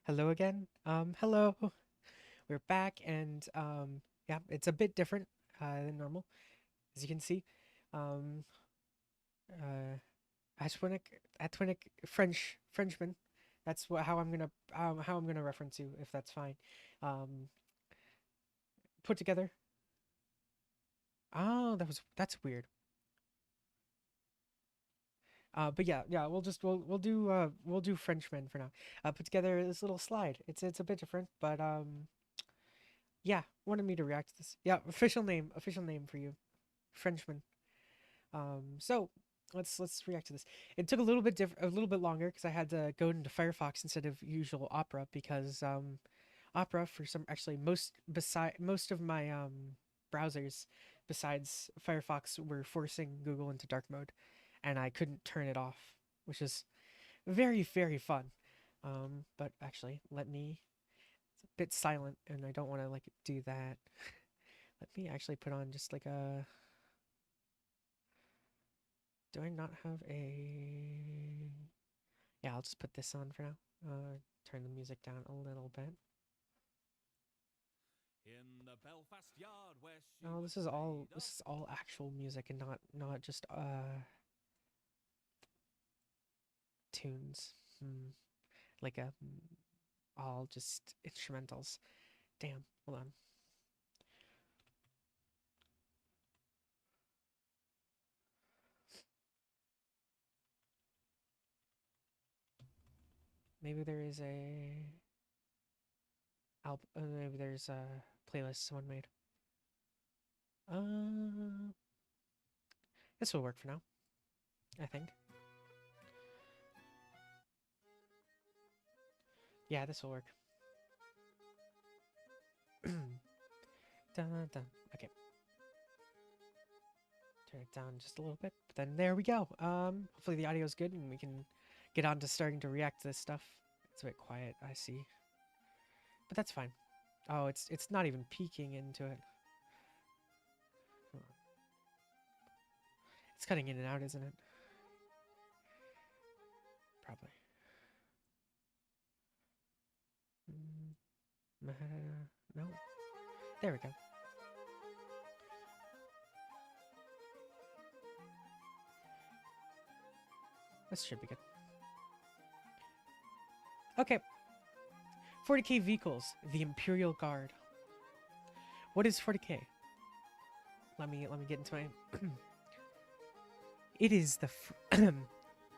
Hello again. Hello. We're back, and yeah, it's a bit different than normal, as you can see. Um, uh, Atwinic Frenchman. That's how I'm gonna reference you, if that's fine. Um, put together. Oh, that's weird. But yeah, we'll do Frenchman for now. Put together this little slide. It's a bit different, but yeah, wanted me to react to this. Yeah, official name for you, Frenchman. So let's react to this. It took a little bit longer because I had to go into Firefox instead of usual Opera because Opera for some actually most of my browsers besides Firefox were forcing Google into dark mode, and I couldn't turn it off, which is very fun. But actually, let me. It's a bit silent, and I don't want to like do that. Let me actually put on just like a. Do I not have a? Yeah, I'll just put this on for now. Turn the music down a little bit. In the Belfast yard where she Oh, was this is all actual music and not just tunes. Like all just instrumentals. Damn. Hold on. Maybe there is maybe there's a playlist someone made. Uh, this will work for now. I think. Yeah, this will work. Dun, dun. Okay. Turn it down just a little bit. But then there we go. Hopefully the audio is good and we can get on to starting to react to this stuff. It's a bit quiet, I see. But that's fine. Oh, it's not even peeking into it. It's cutting in and out, isn't it? Probably. No. There we go. This should be good. Okay. 40k vehicles, the Imperial Guard. What is 40k? Let me get into my. It is the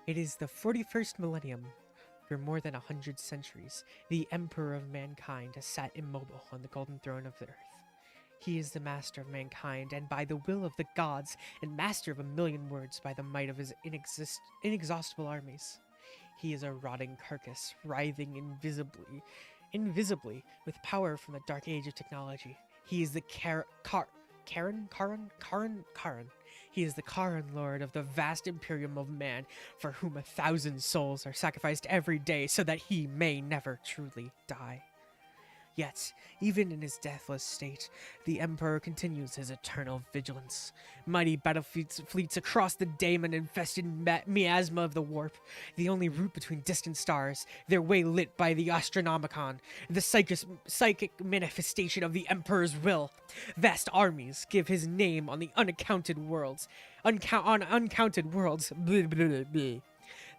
it is the 41st millennium. For more than 100 centuries, the Emperor of mankind has sat immobile on the golden throne of the earth. He is the master of mankind, and by the will of the gods, and master of a million words by the might of his inexhaustible armies. He is a rotting carcass, writhing invisibly, with power from the dark age of technology. He is the Karen. He is the Karen Lord of the vast imperium of man, for whom 1,000 souls are sacrificed every day so that he may never truly die. Yet, even in his deathless state, the Emperor continues his eternal vigilance. Mighty fleets across the daemon-infested miasma of the warp, the only route between distant stars, their way lit by the Astronomicon, the psychic manifestation of the Emperor's will. Vast armies give his name on the uncounted worlds. Uncounted worlds. Blah, blah, blah.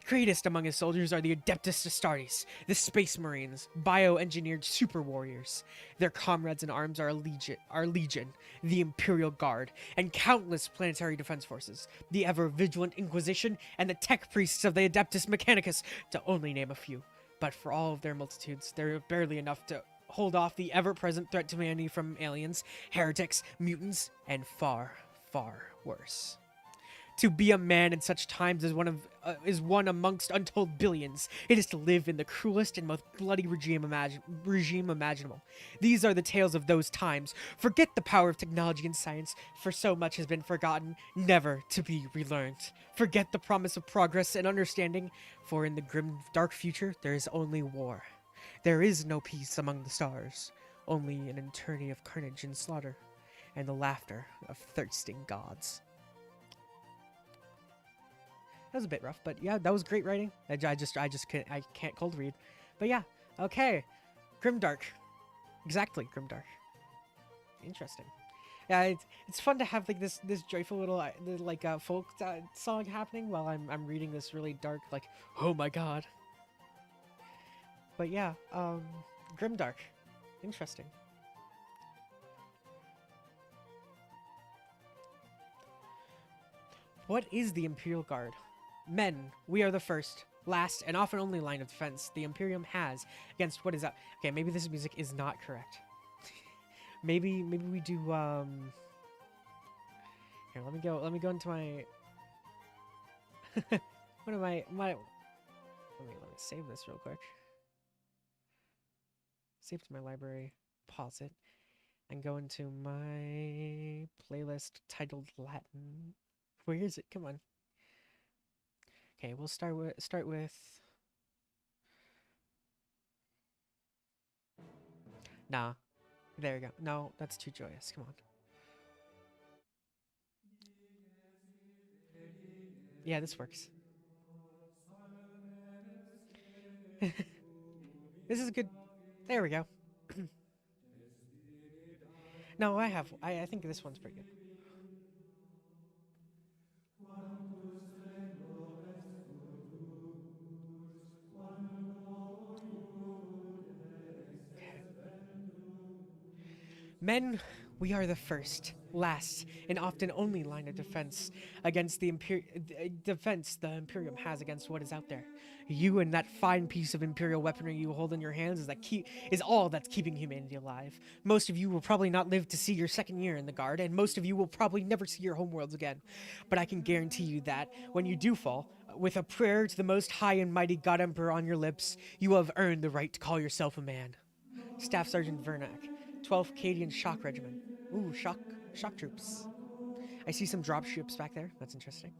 Greatest among his soldiers are the Adeptus Astartes, the Space Marines, bioengineered super warriors. Their comrades in arms are Legion, the Imperial Guard, and countless planetary defense forces, the ever-vigilant Inquisition, and the tech priests of the Adeptus Mechanicus, to only name a few. But for all of their multitudes, there are barely enough to hold off the ever-present threat to humanity from aliens, heretics, mutants, and far worse. To be a man in such times is one amongst untold billions. It is to live in the cruelest and most bloody regime imaginable. These are the tales of those times. Forget the power of technology and science, for so much has been forgotten, never to be relearned. Forget the promise of progress and understanding, for in the grim, dark future there is only war. There is no peace among the stars, only an eternity of carnage and slaughter, and the laughter of thirsting gods. That was a bit rough, but yeah, that was great writing. I can't cold read, but yeah, Okay, Grimdark. Exactly, Grimdark. Interesting. Yeah, it's fun to have like this joyful little like folk song happening while I'm reading this really dark like oh my god. But yeah, Grimdark. Interesting. What is the Imperial Guard? Men, we are the first, last, and often only line of defense the Imperium has against what is up. Okay, maybe this music is not correct. maybe we do here, let me go into my one of my let me save this real quick. Save to my library, pause it, and go into my playlist titled Latin. Where is it? Come on. Okay, we'll start with nah. There we go. No, that's too joyous. Come on. Yeah, this works. This is good. There we go. No, I think this one's pretty good. Okay. Men, we are the first, last, and often only line of defense against the defense the Imperium has against what is out there. You and that fine piece of Imperial weaponry you hold in your hands is all that's keeping humanity alive. Most of you will probably not live to see your second year in the Guard, and most of you will probably never see your homeworlds again. But I can guarantee you that when you do fall, with a prayer to the most high and mighty God Emperor on your lips, you will have earned the right to call yourself a man. Staff Sergeant Vernac, 12th Cadian Shock Regiment. Ooh, shock troops. I see some dropships back there. That's interesting.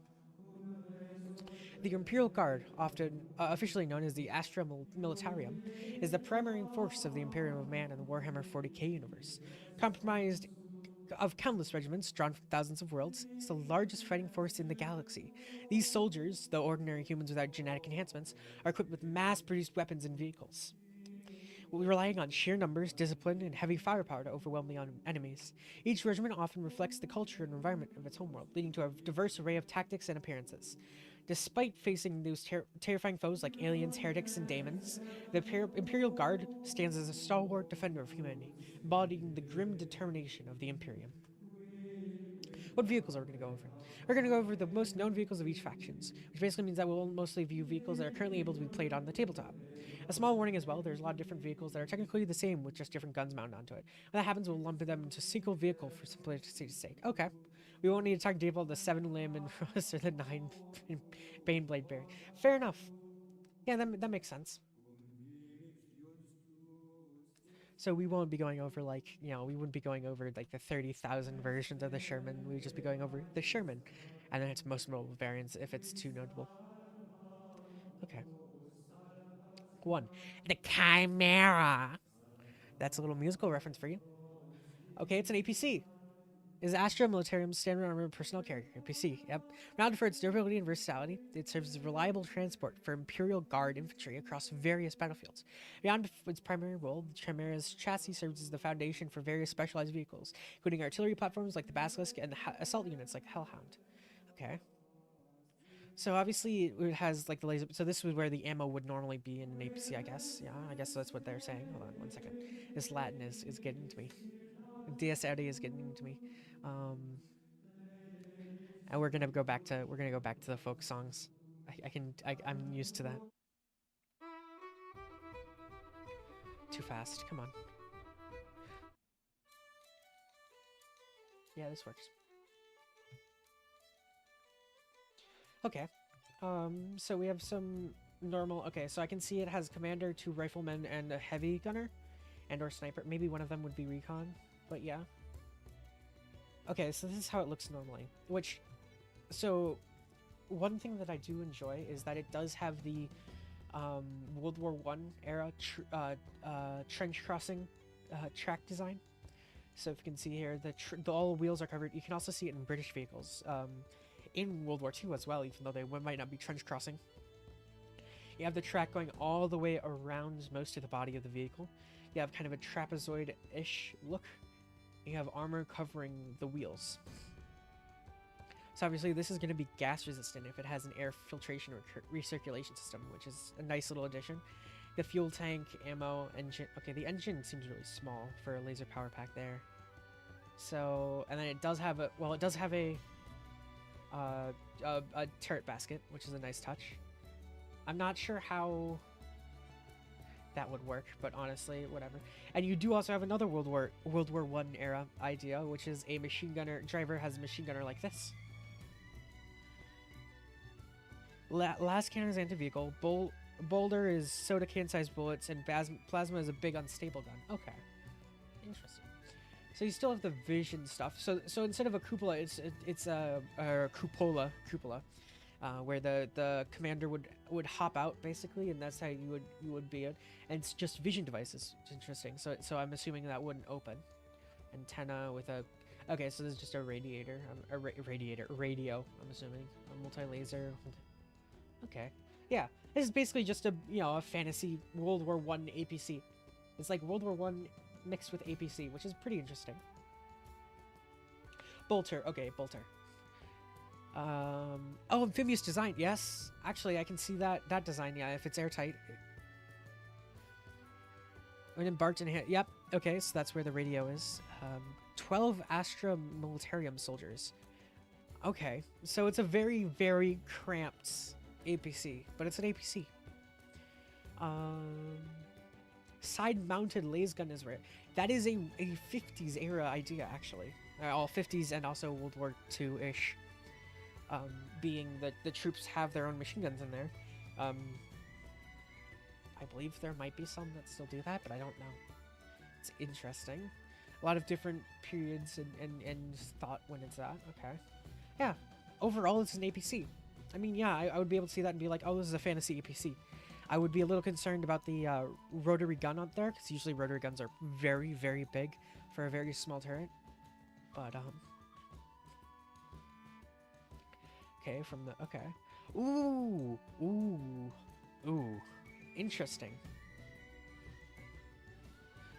The Imperial Guard, often officially known as the Astra Militarum, is the primary force of the Imperium of Man in the Warhammer 40k universe. Comprised of countless regiments drawn from thousands of worlds, it's the largest fighting force in the galaxy. These soldiers, though ordinary humans without genetic enhancements, are equipped with mass-produced weapons and vehicles, relying on sheer numbers, discipline, and heavy firepower to overwhelm the enemies. Each regiment often reflects the culture and environment of its homeworld, leading to a diverse array of tactics and appearances. Despite facing those terrifying foes like aliens, heretics, and daemons, the Imperial Guard stands as a stalwart defender of humanity, embodying the grim determination of the Imperium. What vehicles are we going to go over? We're going to go over the most known vehicles of each factions, which basically means that we'll mostly view vehicles that are currently able to be played on the tabletop. A small warning as well, there's a lot of different vehicles that are technically the same with just different guns mounted onto it. When that happens, we'll lump them into a single vehicle for simplicity's sake. Okay. We won't need to talk about the 7 limb and or the 9 Baneblade Berry. Fair enough. Yeah, that makes sense. So we won't be going over like, we wouldn't be going over like the 30,000 versions of the Sherman. We would just be going over the Sherman and then its most notable variants if it's too notable. Okay. One, the Chimera. That's a little musical reference for you. Okay, it's an APC. Is Astra Militarium's standard armored personnel carrier, APC. Yep. Renowned for its durability and versatility, it serves as reliable transport for Imperial Guard infantry across various battlefields. Beyond its primary role, the Chimera's chassis serves as the foundation for various specialized vehicles, including artillery platforms like the Basilisk and assault units like the Hellhound. Okay. So obviously it has like the laser. So this is where the ammo would normally be in an APC, I guess. Yeah, I guess that's what they're saying. Hold on one second. This Latin is getting to me. DS is getting to me. Um, and we're gonna go back to the folk songs. I'm used to that. Too fast. Come on. Yeah, this works. Okay. So we have some normal. Okay, so I can see it has commander, 2 riflemen, and a heavy gunner, and or sniper. Maybe one of them would be recon, but yeah. Okay, so this is how it looks normally. So one thing that I do enjoy is that it does have the World War One era trench crossing track design. So if you can see here, the all wheels are covered. You can also see it in British vehicles, in World War II as well, even though they might not be trench crossing. You have the track going all the way around most of the body of the vehicle. You have kind of a trapezoid-ish look. You have armor covering the wheels. So obviously this is going to be gas resistant if it has an air filtration or recirculation system, which is a nice little addition. The fuel tank, ammo, engine. Okay, the engine seems really small for a laser power pack there. So, and then it does have a, well, it does have a turret basket, which is a nice touch. I'm not sure how that would work, but honestly, whatever. And you do also have another World War I era idea, which is a machine gunner. Driver has a machine gunner like this. Last cannon is anti-vehicle. Boulder is soda can sized bullets, and plasma is a big unstable gun. Okay, interesting. So you still have the vision stuff. So instead of a cupola, it's a cupola, where the commander would hop out basically, and that's how you would be it. And it's just vision devices. It's interesting. So I'm assuming that wouldn't open. Antenna with a. Okay, so this is just a radiator, radio. I'm assuming a multi-laser. Okay, yeah. This is basically just a a fantasy World War I APC. It's like World War I mixed with APC, which is pretty interesting. Bolter. Okay, Bolter. Oh, amphibious design. Yes, actually, I can see that design. Yeah, if it's airtight. When embarked in yep. Okay, so that's where the radio is. 12 Astra Militarium soldiers. Okay, so it's a very, very cramped APC, but it's an APC. Side-mounted laser gun is rare. That is a 50s era idea, actually. All 50s and also World War II-ish. Being that the troops have their own machine guns in there. I believe there might be some that still do that, but I don't know. It's interesting. A lot of different periods and thought when it's that. Okay. Yeah. Overall, it's an APC. I mean, yeah, I would be able to see that and be like, oh, this is a fantasy APC. I would be a little concerned about the rotary gun up there, because usually rotary guns are very, very big for a very small turret. But, okay, from the... Okay. Ooh! Ooh! Ooh. Interesting.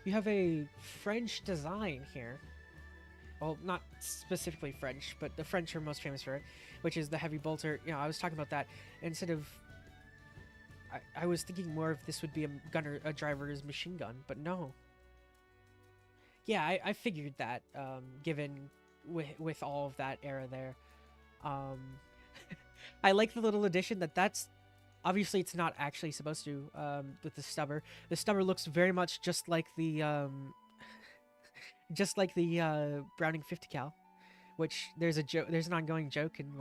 You have a French design here. Well, not specifically French, but the French are most famous for it, which is the heavy bolter. I was talking about that. Instead of... I was thinking more if this would be a driver's machine gun, but no. Yeah, I figured that, given with all of that era there. I like the little addition that's... Obviously, it's not actually supposed to, with the stubber. The stubber looks very much just like the, Browning 50 cal, which there's an ongoing joke in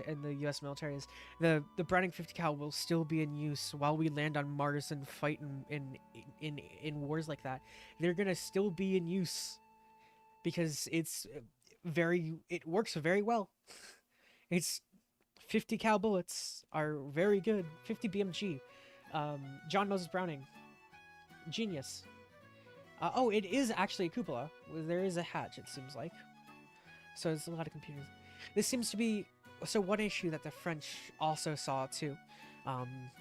in the U.S. military is the Browning 50 cal will still be in use while we land on Mars and fight in wars like that. They're gonna still be in use because it works very well. It's 50 cal bullets are very good. 50 BMG. John Moses Browning. Genius. Oh, it is actually a cupola. There is a hatch, it seems like. So there's a lot of computers. This seems to be... So one issue that the French also saw too,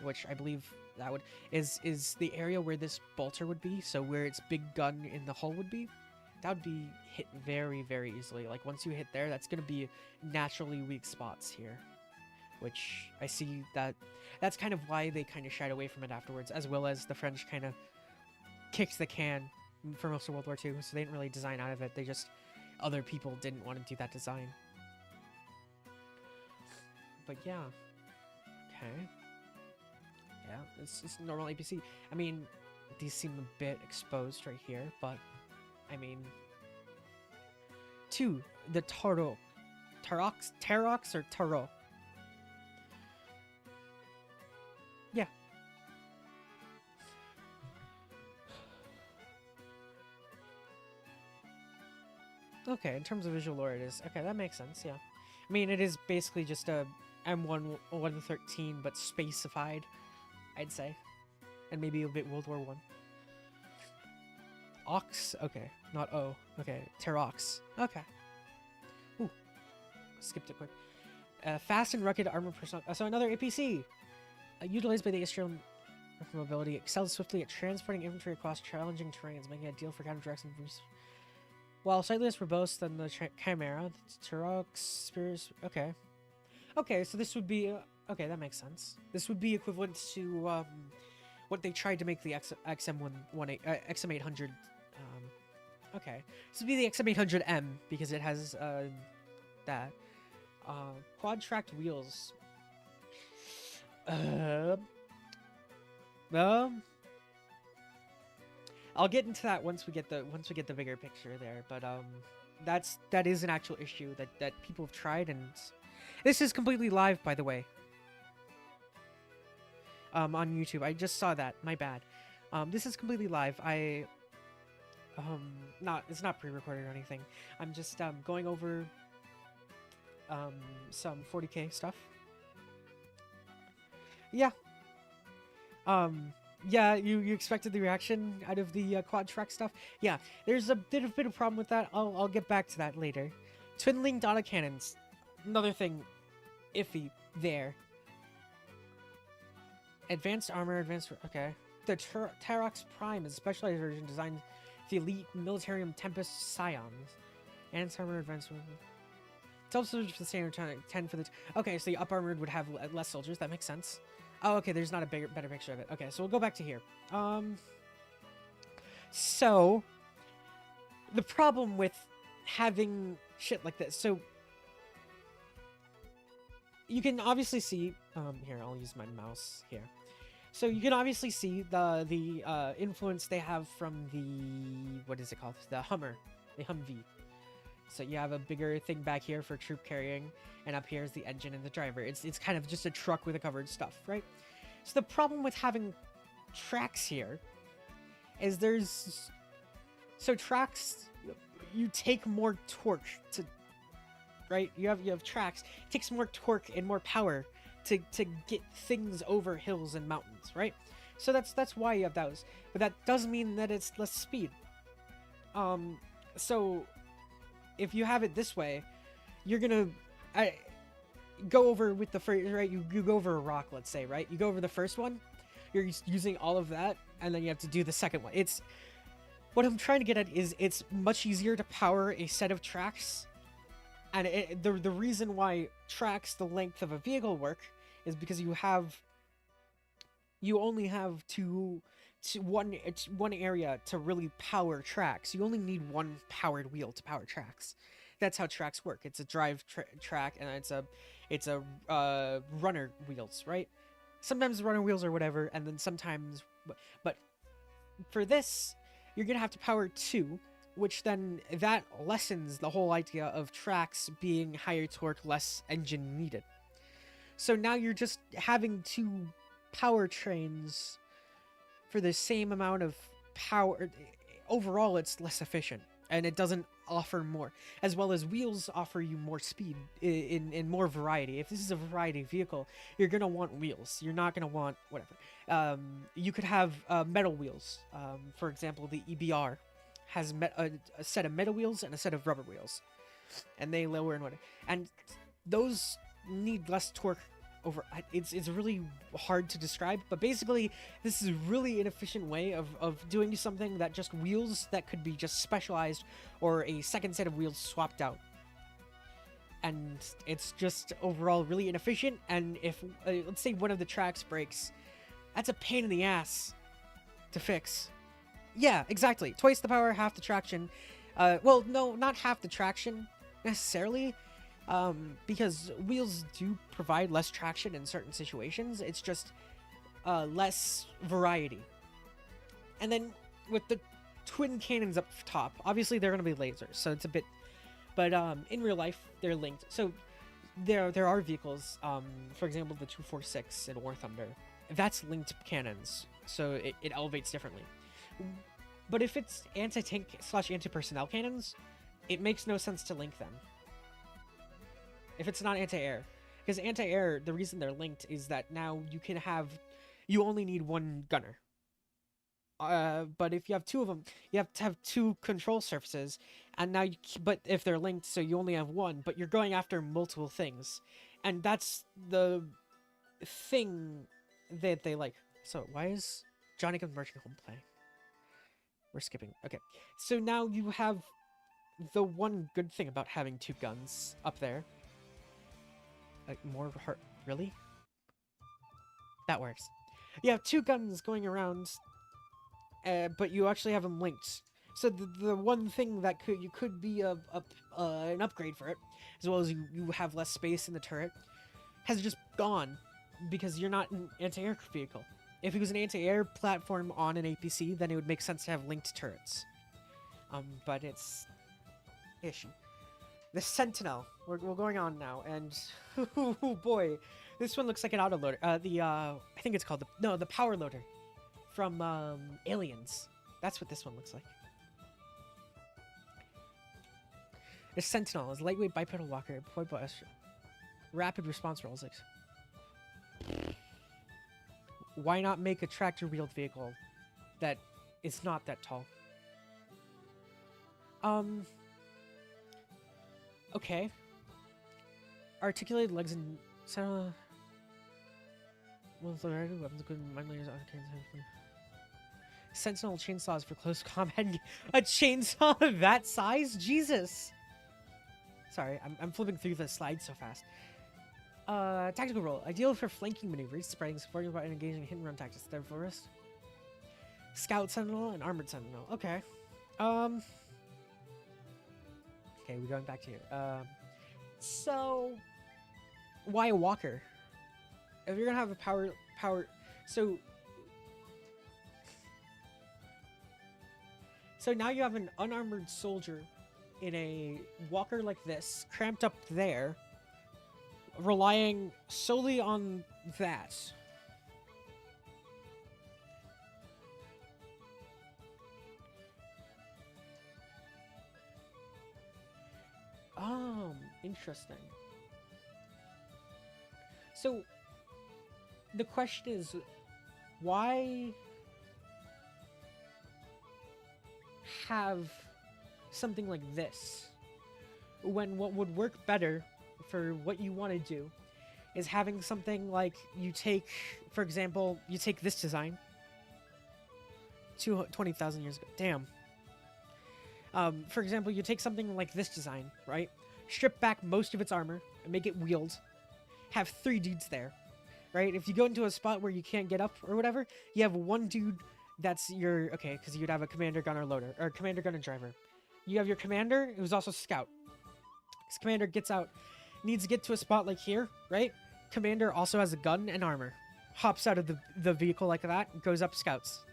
which I believe that would... is the area where this bolter would be, so where its big gun in the hull would be. That would be hit very, very easily. Like, once you hit there, that's going to be naturally weak spots here. Which I see that's kind of why they kind of shied away from it afterwards, as well as the French kind of kicked the can for most of World War II, so they didn't really design out of it. They just, other people didn't want to do that design. But yeah, okay, yeah, it's normal APC. I mean, these seem a bit exposed right here, but I mean, the Tarox or Taro. Yeah. Okay, in terms of visual lore, it is. Okay, that makes sense, yeah. I mean, it is basically just a M113, but spacified, I'd say. And maybe a bit World War I. Ox? Okay, not O. Okay, Terox. Okay. Ooh. Skipped it quick. Fast and rugged armor personnel. So another APC! Utilized by the Israel mobility, excels swiftly at transporting infantry across challenging terrains, making it ideal for counter-attacks and boosts. While slightly less verbose than the Chimera, the Turok Spears... Okay. Okay, so this would be... okay, that makes sense. This would be equivalent to what they tried to make the XM800... okay. This would be the XM800M, because it has that. Quad-tracked wheels. I'll get into that once we get the bigger picture there, but that is an actual issue that people have tried, and this is completely live, by the way. On YouTube, I just saw that. My bad. This is completely live. It's not pre-recorded or anything. I'm just going over some 40k stuff. Yeah. Yeah, you expected the reaction out of the quad track stuff? Yeah, there's a bit of problem with that. I'll get back to that later. Twin-linked autocannons. Another thing iffy there. Advanced armor, okay. The Tarox Prime is a specialized version designed for the elite Militarium Tempest Scions. Advanced armor, advanced... It's also for the standard 10 for the... Okay, so the up-armored would have less soldiers. That makes sense. Oh, okay, there's not a better picture of it. Okay, so we'll go back to here. So, the problem with having shit like this, so, you can obviously see, here, I'll use my mouse here. So, you can obviously see the influence they have from the, what is it called? The Hummer, the Humvee. So you have a bigger thing back here for troop carrying, and up here is the engine and the driver. It's kind of just a truck with a covered stuff, right? So the problem with having tracks here is so tracks, you take more torque to, right? You have tracks. It takes more torque and more power to get things over hills and mountains, right? So that's why you have those. But that does mean that it's less speed. So if you have it this way, you're gonna go over with the first, right? You go over a rock, let's say, right? You go over the first one, you're using all of that, and then you have to do the second one. It's what I'm trying to get at is it's much easier to power a set of tracks, and the reason why tracks the length of a vehicle work is because you only have one area to really power tracks. You only need one powered wheel to power tracks. That's how tracks work. It's a drive track, and it's a runner wheels, right? Sometimes runner wheels or whatever, and then sometimes, but for this, you're gonna have to power two, which then that lessens the whole idea of tracks being higher torque, less engine needed. So now you're just having two powertrains for the same amount of power. Overall, it's less efficient, and it doesn't offer more, as well as wheels offer you more speed in more variety. If this is a variety vehicle, you're gonna want wheels. You're not gonna want whatever. You could have metal wheels. For example, the EBR has a set of metal wheels and a set of rubber wheels, and they lower and whatever. And those need less torque. It's really hard to describe, but basically this is a really inefficient way of doing something that just wheels that could be just specialized or a second set of wheels swapped out. And it's just overall really inefficient, and if let's say one of the tracks breaks, that's a pain in the ass to fix. Yeah, exactly. Twice the power, half the traction. Well, no, not half the traction necessarily. Because wheels do provide less traction in certain situations. It's just less variety. And then with the twin cannons up top, obviously they're going to be lasers, so it's a bit, but in real life they're linked. So there are vehicles, for example the 246 in War Thunder, that's linked cannons, so it elevates differently. But if it's anti-tank / anti-personnel cannons, it makes no sense to link them. If it's not anti-air. Because anti-air, the reason they're linked is that now you only need one gunner. But if you have two of them, you have to have two control surfaces, and now but if they're linked, so you only have one, but you're going after multiple things. And that's the thing they like. So why is Johnny Comes Marching Home playing? We're skipping. Okay, so now you have the one good thing about having two guns up there. Like more heart, really? That works. You have two guns going around, but you actually have them linked. So the one thing that could be an upgrade for it, as well as you have less space in the turret, has just gone because you're not an anti-aircraft vehicle. If it was an anti-air platform on an APC, then it would make sense to have linked turrets. But it's issue. The Sentinel. We're going on now, and oh boy, this one looks like an autoloader. I think it's called the power loader from Aliens. That's what this one looks like. The Sentinel is lightweight bipedal walker, rapid response rolls. Why not make a tractor-wheeled vehicle that is not that tall? Okay. Articulated legs and Sentinel chainsaws for close combat. A chainsaw of that size? Jesus. Sorry, I'm flipping through the slides so fast. Tactical role. Ideal for flanking maneuvers, spreading, supporting, and engaging hit and run tactics. Therefore, Scout Sentinel and Armored Sentinel. Okay. Okay, we're going back to here. So, why a walker? If you're gonna have a power, so now you have an unarmored soldier in a walker like this, cramped up there, relying solely on that. Interesting. So, the question is, why have something like this when what would work better for what you want to do is having something like you take, for example, you take this design 20,000 years ago. Damn. For example, you take something like this design, right? Strip back most of its armor and make it wheeled. Have 3 dudes there, right? If you go into a spot where you can't get up or whatever, you have one dude that's your, okay, because you'd have a commander, gunner, loader, or commander, gunner, driver. You have your commander, who's also scout. This commander gets out, needs to get to a spot like here, right? Commander also has a gun and armor. Hops out of the vehicle like that, goes up scouts.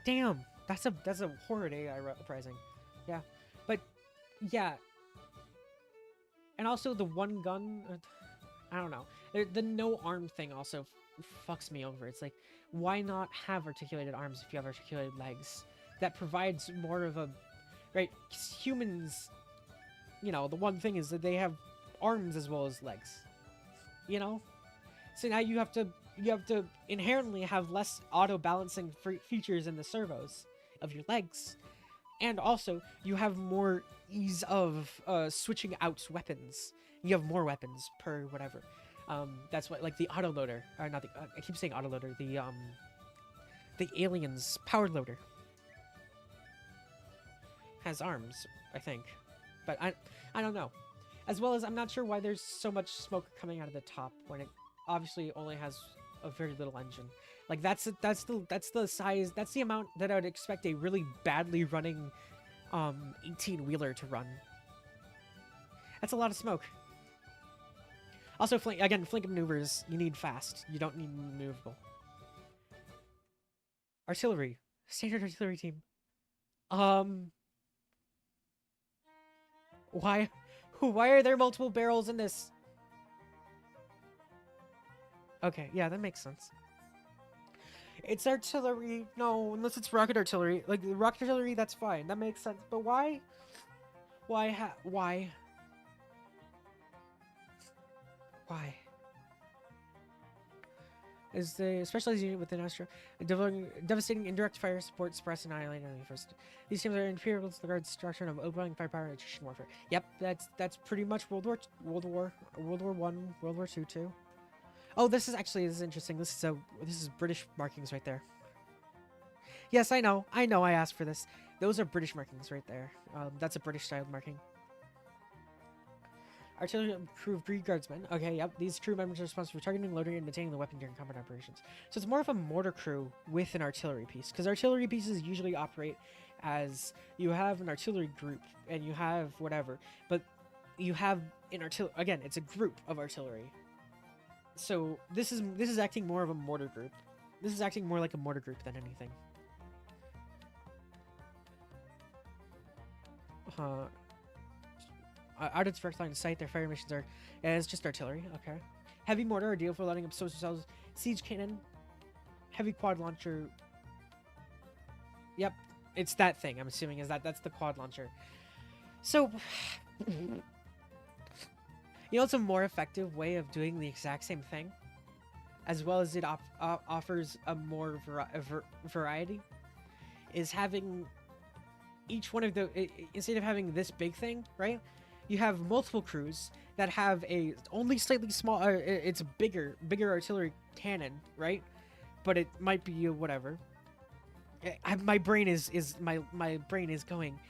Damn, that's a horrid AI uprising. Yeah, but yeah. And also the one gun, I don't know. The no arm thing also fucks me over. It's like, why not have articulated arms if you have articulated legs? That provides more of a, right? 'Cause humans, you know, the one thing is that they have arms as well as legs. You know, so now you have to inherently have less auto balancing features in the servos of your legs, and also you have more ease of switching out weapons. You have more weapons per whatever. That's what, like the autoloader, or not the. I keep saying autoloader. The Aliens power loader has arms, I think, but I don't know. As well as I'm not sure why there's so much smoke coming out of the top when it obviously only has a very little engine. Like that's the size, that's the amount that I would expect a really badly running 18-wheeler to run. That's a lot of smoke. Also, flank maneuvers, you need fast. You don't need maneuverable. Artillery. Standard artillery team. Why are there multiple barrels in this? Okay, yeah, that makes sense. It's artillery. No, unless it's rocket artillery. Like, the rocket artillery, that's fine. That makes sense. But why? Why? Why? Is the specialized unit within Astra devastating indirect fire, support, suppress, annihilate enemy first. These teams are Imperial Guard structure of overwhelming firepower and attrition warfare. Yep, that's pretty much World War 1, World War 2 too. Oh, this is interesting. This is British markings right there. Yes, I know. I asked for this. Those are British markings right there. That's a British styled marking. Artillery crew of Greek guardsmen. Okay, yep. These crew members are responsible for targeting, loading, and maintaining the weapon during combat operations. So it's more of a mortar crew with an artillery piece, because artillery pieces usually operate as you have an artillery group and you have whatever, but you have an artillery. Again, it's a group of artillery. So this is acting more of a mortar group. This is acting more like a mortar group than anything. Out of its first line of sight, their fire missions are it's just artillery. Okay, heavy mortar ideal for lighting up social cells, siege cannon, heavy quad launcher. Yep, it's that thing. I'm assuming that's the quad launcher. So, you know, it's a more effective way of doing the exact same thing, as well as it offers a more variety. Is having each one of the instead of having this big thing, right? You have multiple crews that have a only slightly small. It's a bigger artillery cannon, right? But it might be whatever. My brain is my brain is going.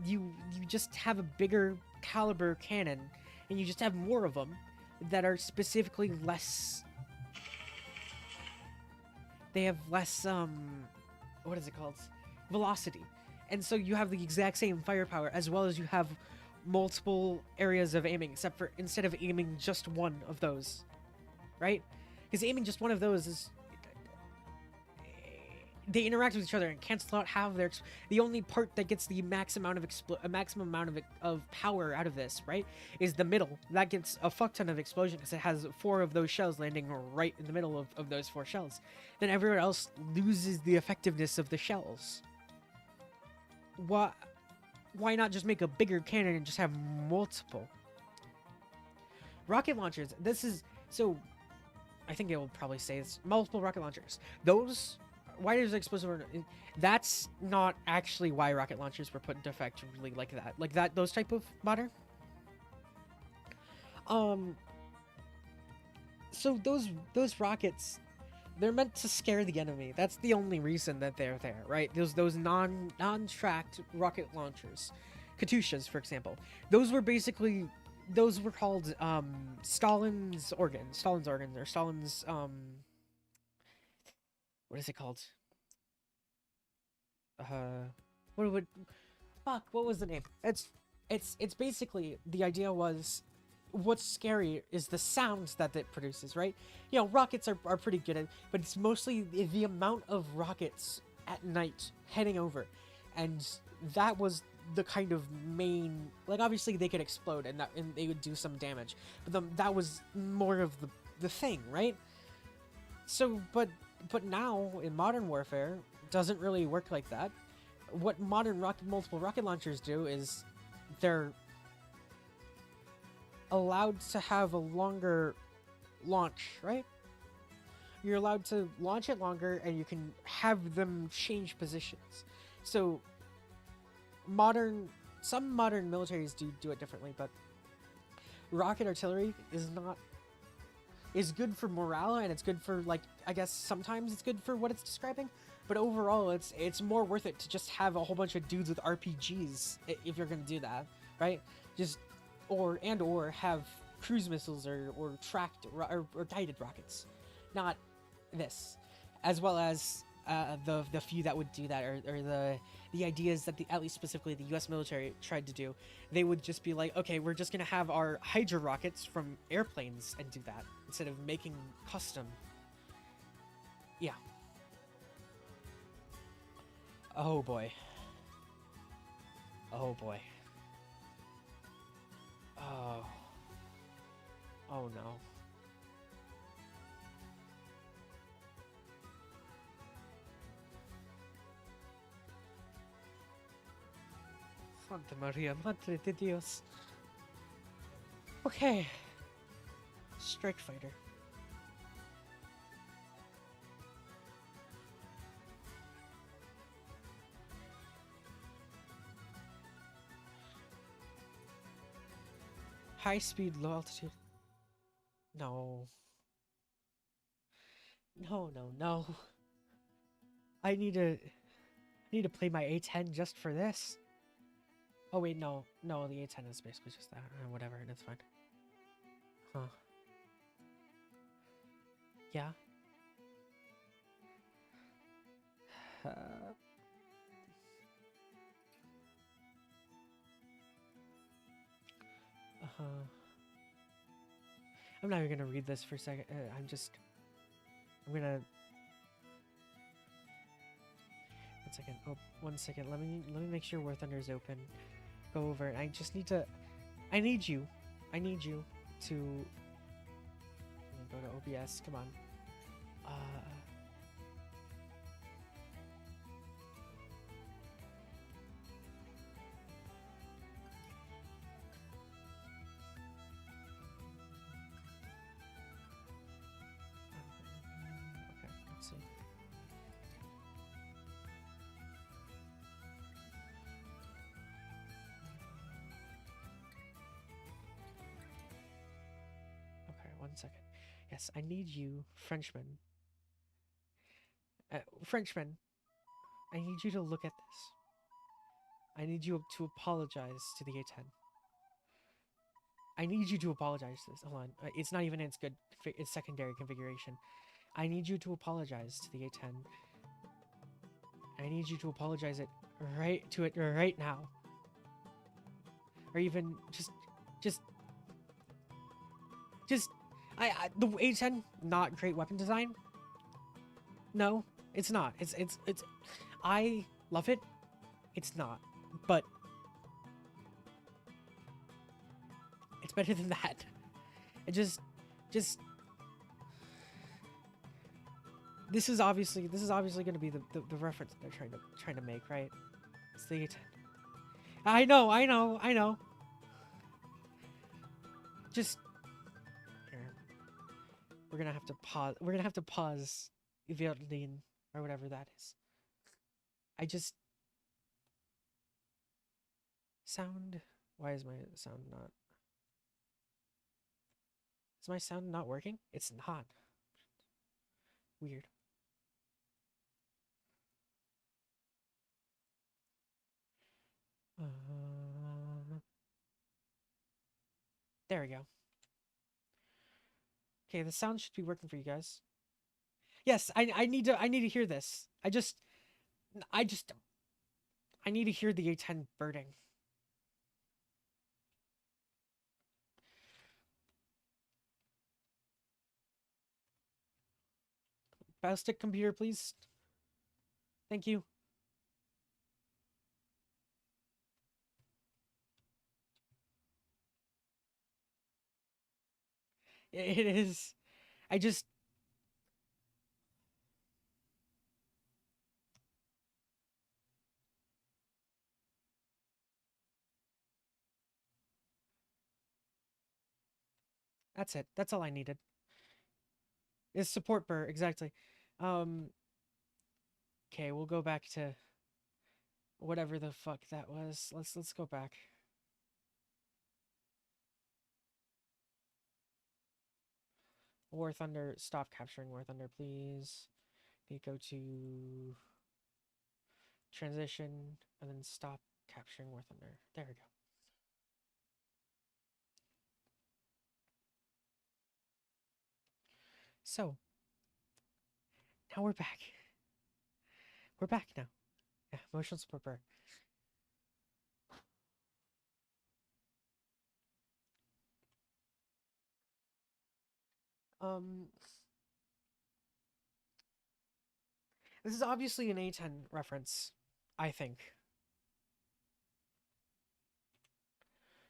You just have a bigger caliber cannon, and you just have more of them that are specifically less. They have less what is it called? Velocity. And so you have the exact same firepower, as well as you have multiple areas of aiming, except for instead of aiming just one of those, right? Because aiming just one of those is they interact with each other and cancel out half of their. The only part that gets the maximum amount of power out of this, right, is the middle. That gets a fuck ton of explosion because it has 4 of those shells landing right in the middle of those 4 shells. Then everyone else loses the effectiveness of the shells. Why not just make a bigger cannon and just have multiple rocket launchers? This is so. I think it will probably say it's multiple rocket launchers. Those. Why does explosive? That's not actually why rocket launchers were put into effect. Really, like that. Those type of modern. So those rockets, they're meant to scare the enemy. That's the only reason that they're there, right? Those non-tracked rocket launchers, Katyushas, for example. Those were called Stalin's organs, or Stalin's what is it called? What was the name? It's basically the idea was. What's scary is the sounds that it produces, right? You know, rockets are pretty good at it, but it's mostly the amount of rockets at night heading over. And that was the kind of main, like, obviously they could explode and they would do some damage, but that was more of the thing, right? So, but now in modern warfare, it doesn't really work like that. What modern multiple rocket launchers do is they're allowed to have a longer launch, right? You're allowed to launch it longer, and you can have them change positions. So some modern militaries do it differently, but rocket artillery is good for morale, and it's good for, like, I guess sometimes it's good for what it's describing, but overall it's more worth it to just have a whole bunch of dudes with RPGs if you're gonna do that, right? Just or have cruise missiles or tracked or guided rockets, not this, as well as the few that would do that, or the ideas that at least specifically the U.S. military tried to do. They would just be like, okay, we're just gonna have our Hydra rockets from airplanes and do that instead of making custom. Yeah. Oh boy. Oh boy. Oh. Oh no. Santa Maria, Madre de Dios. Okay. Strike Fighter. High speed, low altitude. No. No, no, no. I need to play my A10 just for this. Oh wait, no, no, the A10 is basically just that. Whatever, it's fine. Huh? Yeah. Uh-huh. I'm not even gonna read this for a second. I'm gonna. 1 second. Oh, 1 second. Let me make sure War Thunder is open. Go over it. I just need to. I need you to. Go to OBS. Come on. Okay. Let's see. Okay. 1 second. Yes, I need you, Frenchman. Frenchman, I need you to look at this. I need you to apologize to the A10. I need you to apologize to this. Hold on. It's not even in its its secondary configuration. I need you to apologize to the A10. I need you to apologize right now. Or even just the A10 not great weapon design. No, it's not. It's I love it. It's not. But it's better than that. It just this is obviously going to be the reference they're trying to make, right? It's the A10. I know. Just here. We're gonna have to pause Berlin or whatever that is. Sound. Why is my sound not? Is my sound not working? It's not. Weird. There we go. Okay, the sound should be working for you guys. Yes, I need to hear this. I need to hear the A10 birding. Biostick computer, please. Thank you. It is. That's it. That's all I needed. Is support burr, exactly. Okay, we'll go back to whatever the fuck that was. Let's go back. War Thunder, stop capturing War Thunder, please. You go to transition and then stop capturing War Thunder. There we go. So now we're back. We're back now. Yeah, emotional support burr. This is obviously an A10 reference, I think.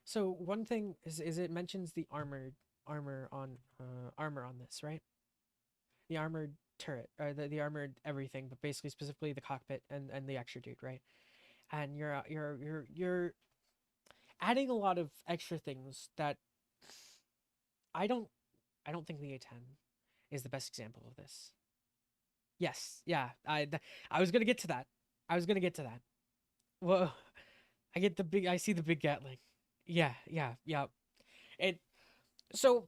So one thing is it mentions the armor on this, right? The armored turret, or the armored everything, but basically specifically the cockpit and the extra dude, right? And you're adding a lot of extra things that I don't think the A10 is the best example of this. Yes, yeah, I was gonna get to that. Well, I see the big Gatling. Yeah. So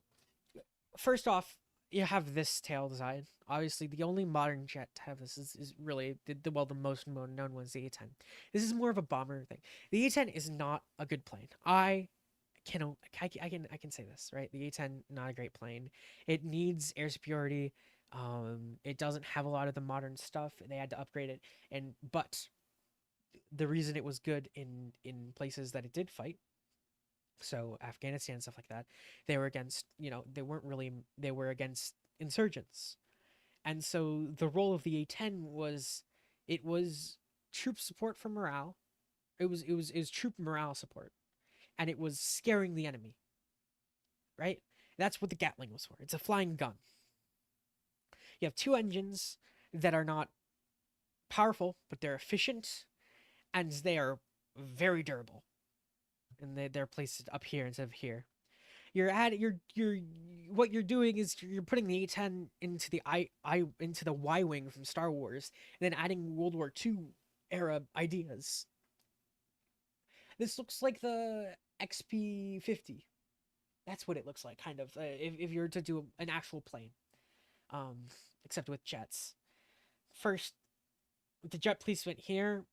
first off, you have this tail design. Obviously, the only modern jet to have this is really the most known one is the A-10. This is more of a bomber thing. The A-10 is not a good plane. I can say this, right? The A-10 not a great plane. It needs air superiority. It doesn't have a lot of the modern stuff. They had to upgrade it, but the reason it was good in places that it did fight, so Afghanistan and stuff like that, they were against, they were against insurgents. And so the role of the A-10 was, it was troop support for morale. It was troop morale support, and it was scaring the enemy, right? That's what the Gatling was for. It's a flying gun. You have two engines that are not powerful, but they're efficient, and they are very durable. And they're placed up here instead of here. What you're doing is you're putting the A-10 into the into the Y wing from Star Wars, and then adding World War II era ideas. This looks like the XP-50. That's what it looks like, kind of. If you're to do an actual plane, except with jets. First, with the jet placement here,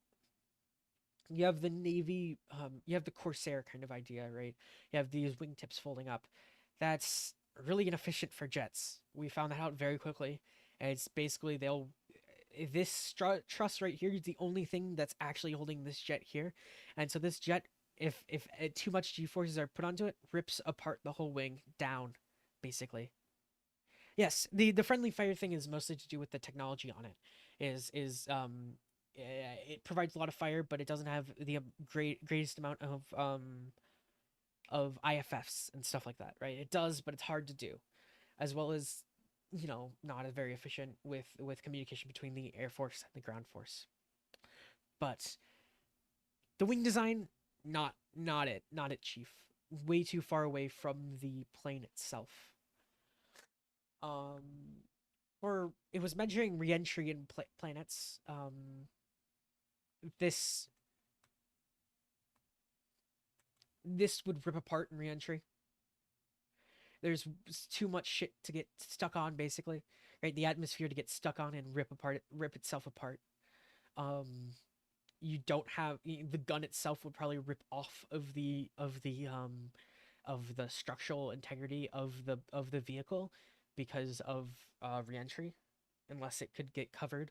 you have the Navy, you have the Corsair kind of idea, right? You have these wingtips folding up. That's really inefficient for jets. We found that out very quickly. And it's basically this truss right here is the only thing that's actually holding this jet here. And so this jet, if too much G-forces are put onto it, rips apart the whole wing down, basically. Yes, the friendly fire thing is mostly to do with the technology on it. It provides a lot of fire, but it doesn't have the greatest amount of IFFs and stuff like that, right? It does, but it's hard to do, as well as, not as very efficient with communication between the Air Force and the ground force. But the wing design, not it, Chief. Way too far away from the plane itself. Or it was measuring reentry in planets. This would rip apart in reentry. There's too much shit to get stuck on, basically, right? The atmosphere to get stuck on and rip itself apart. You don't have the gun itself would probably rip off of the structural integrity of the vehicle because of reentry, unless it could get covered.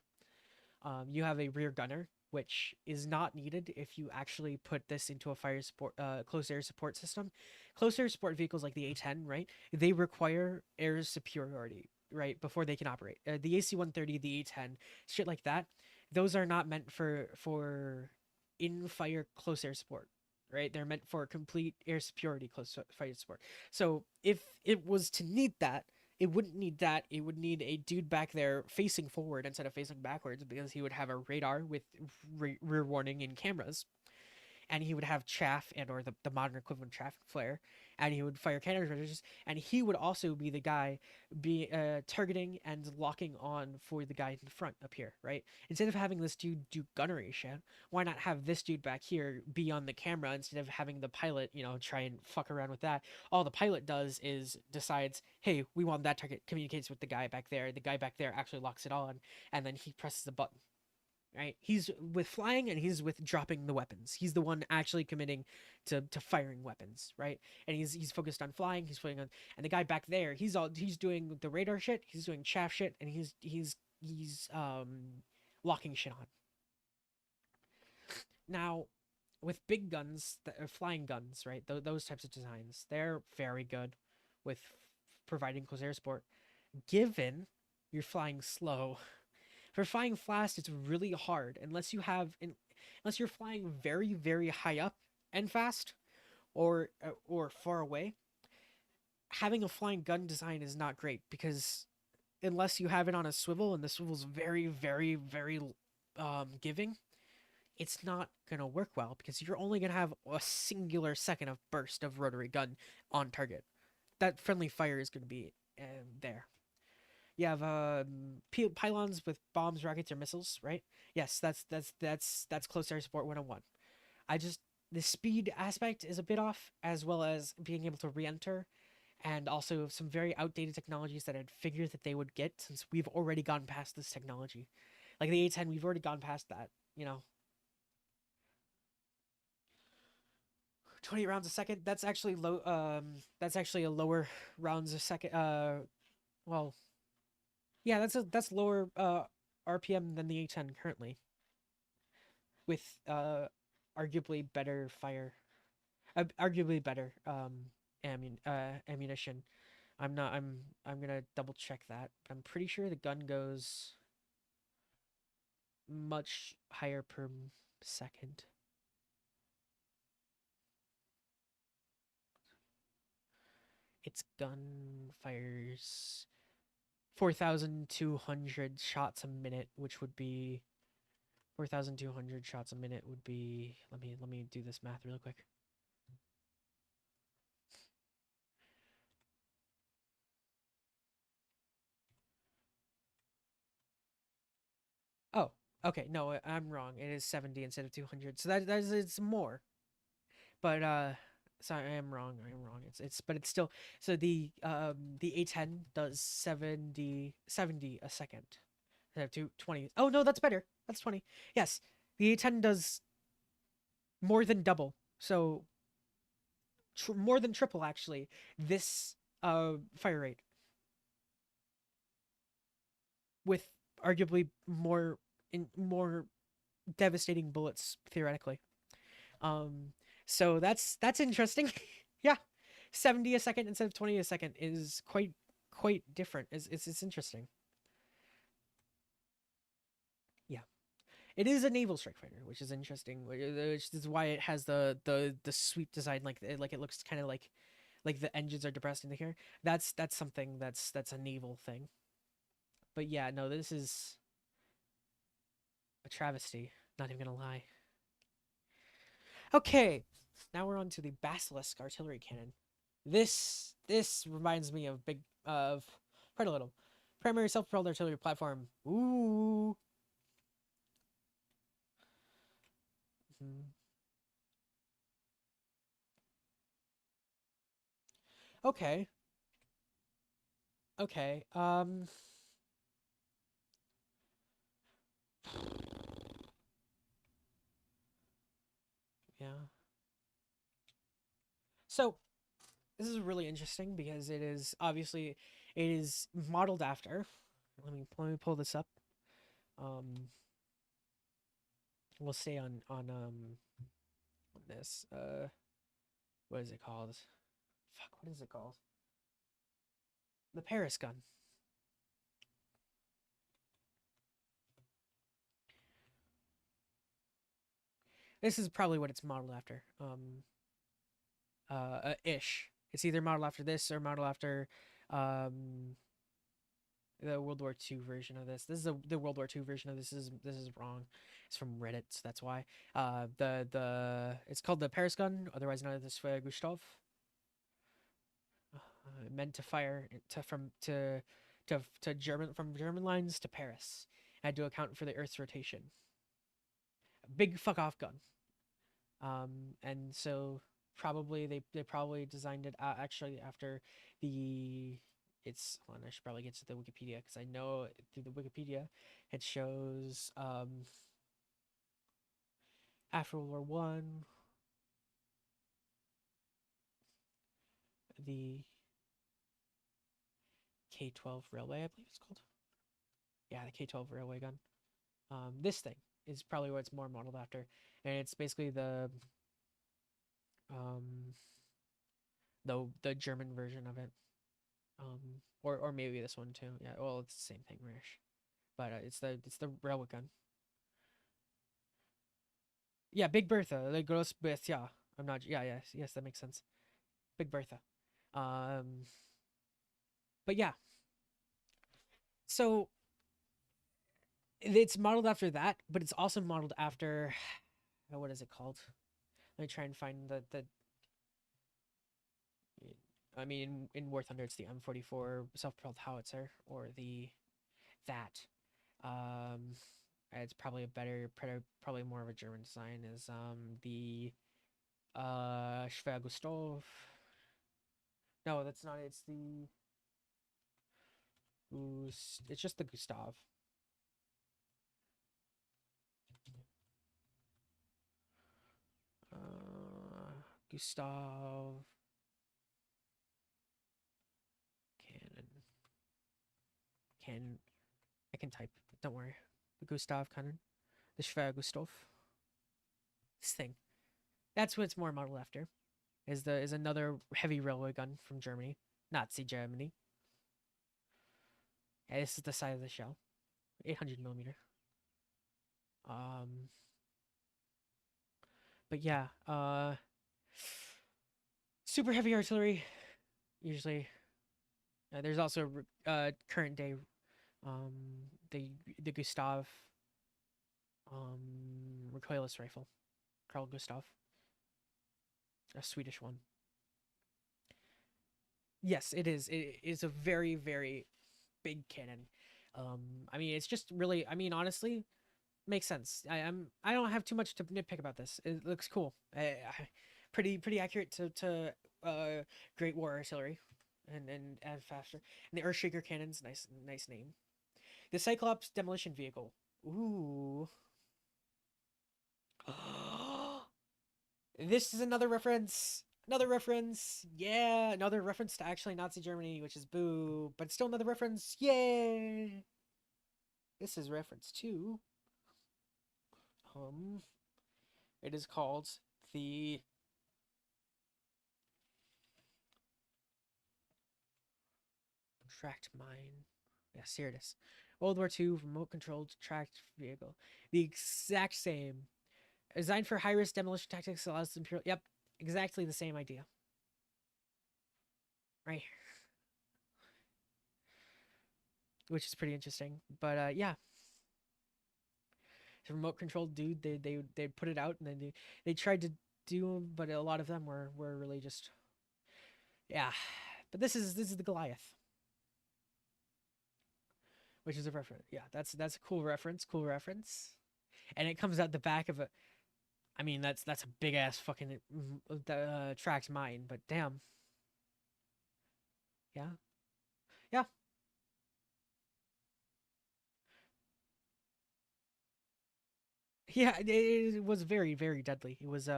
You have a rear gunner, which is not needed if you actually put this into a fire support, close air support system. Close air support vehicles like the A-10, right? They require air superiority, right, before they can operate. The AC-130, the A-10, shit like that, those are not meant for in-fire close air support, right? They're meant for complete air superiority close fire support. So if it was to need that, it wouldn't need that. It would need a dude back there facing forward instead of facing backwards, because he would have a radar with rear warning and cameras, and he would have chaff or the modern equivalent traffic flare, and he would fire countermeasures, and he would also be the guy targeting and locking on for the guy in the front up here, right? Instead of having this dude do gunnery shit, why not have this dude back here be on the camera instead of having the pilot, try and fuck around with that? All the pilot does is decides, hey, we want that target, communicates with the guy back there, the guy back there actually locks it on, and then he presses a button. Right, he's with flying and he's with dropping the weapons. He's the one actually committing to firing weapons, right? And he's focused on flying. He's putting on, and the guy back there, he's doing the radar shit. He's doing chaff shit, and he's locking shit on. Now, with big guns, flying guns, right? Those types of designs, they're very good with providing close air support. Given you're flying slow. For flying fast, it's really hard unless you're flying very, very high up and fast, or far away. Having a flying gun design is not great, because unless you have it on a swivel and the swivel's very, very, very giving, it's not gonna work well, because you're only gonna have a singular second of burst of rotary gun on target. That friendly fire is gonna be there. You have pylons with bombs, rockets, or missiles, right? Yes, that's close air support 101. The speed aspect is a bit off, as well as being able to re-enter and also some very outdated technologies that I'd figured that they would get since we've already gone past this technology. Like the A10, we've already gone past that, you know. 20 rounds a second. That's actually low. That's actually a lower rounds a second. Well, yeah, that's lower RPM than the A10 currently, with arguably better fire, arguably better ammunition. I'm not. I'm gonna double check that. I'm pretty sure the gun goes much higher per second. Its gun fires 4,200 shots a minute, which would be 4,200 shots a minute would be. Let me do this math real quick. Oh, okay. No, I'm wrong. It is 70 instead of 200. So that is it's more. But sorry, I am wrong. I am wrong. It's but it's still the A10 does 70 a second. I have 20. Oh no, that's better. That's 20. Yes. The A10 does more than double. So more than triple actually this fire rate with arguably more devastating bullets theoretically. Um, so that's interesting. Yeah, 70 a second instead of 20 a second is quite different. It's interesting. Yeah, it is a naval strike fighter, which is interesting. Which is why it has the sweep design, like it looks kind of like the engines are depressed into here. That's something that's a naval thing. But yeah, no, this is a travesty. Not even gonna lie. Okay, now we're on to the Basilisk artillery cannon. This reminds me of big of quite a little. Primary self-propelled artillery platform. Ooh. Mhm. Okay. Okay. Yeah. So this is really interesting because it is obviously it is modeled after. Let me pull this up. Um, we'll stay on this. What is it called? Fuck. What is it called? The Paris gun. This is probably what it's modeled after. Ish. It's either modeled after this or modeled after um the World War II version of this. This is the World War II version of this is wrong. It's from Reddit, so that's why. The it's called the Paris gun, otherwise known as the Gustav. Meant to fire to German from German lines to Paris. Had to account for the Earth's rotation. Big fuck off gun. And so probably they probably designed it actually after the it's hold on, I should probably get to the Wikipedia because I know through the Wikipedia it shows after World War I the K-12 railway, I believe it's called. Yeah, the K-12 railway gun. This thing is probably what it's more modeled after, and it's basically um the German version of it. Or maybe this one too. Yeah, well, it's the same thing, Rish. But it's the railway gun. Yeah, Big Bertha, the Gross Bertha. I'm not. Yeah, yes, that makes sense. Big Bertha. Um, but yeah, so it's modeled after that, but it's also modeled after what is it called? Let me try and find the. I mean, in War Thunder, it's the M44 self-propelled howitzer, or the that. Um, it's probably a better, probably more of a German design is the Schwer Gustav. No, that's not it. It's the it's just the Gustav. Gustav cannon. Can I can type. Don't worry. The Gustav cannon. The Schwer Gustav. This thing. That's what it's more modeled after. Is another heavy railway gun from Germany, Nazi Germany. Yeah, this is the size of the shell, 800 millimeter. Um, but yeah, super heavy artillery. Usually, there's also current day, um, the the Gustav, recoilless rifle, Carl Gustav, a Swedish one. Yes, it is. It is a very very big cannon. I mean, it's just really. I mean, honestly, makes sense. I don't have too much to nitpick about this. It looks cool. Pretty accurate to Great War artillery, and faster. And the Earthshaker cannon's nice name. The Cyclops demolition vehicle. Ooh. This is another reference. Another reference. Yeah, another reference to actually Nazi Germany, which is boo, but still another reference. Yay! This is reference to it is called the tracked mine. Yes, here it is. World War II remote controlled tracked vehicle. The exact same. Designed for high risk demolition tactics, allows the Imperial. Yep, exactly the same idea. Right here. Which is pretty interesting. But yeah. The remote controlled dude, they put it out and then they tried to do them, but a lot of them were really just yeah. But this is the Goliath, which is a reference. Yeah, that's a cool reference. Cool reference. And it comes out the back of a. I mean, that's a big ass fucking tracked mine, but damn. Yeah, yeah, yeah. It was very deadly. It was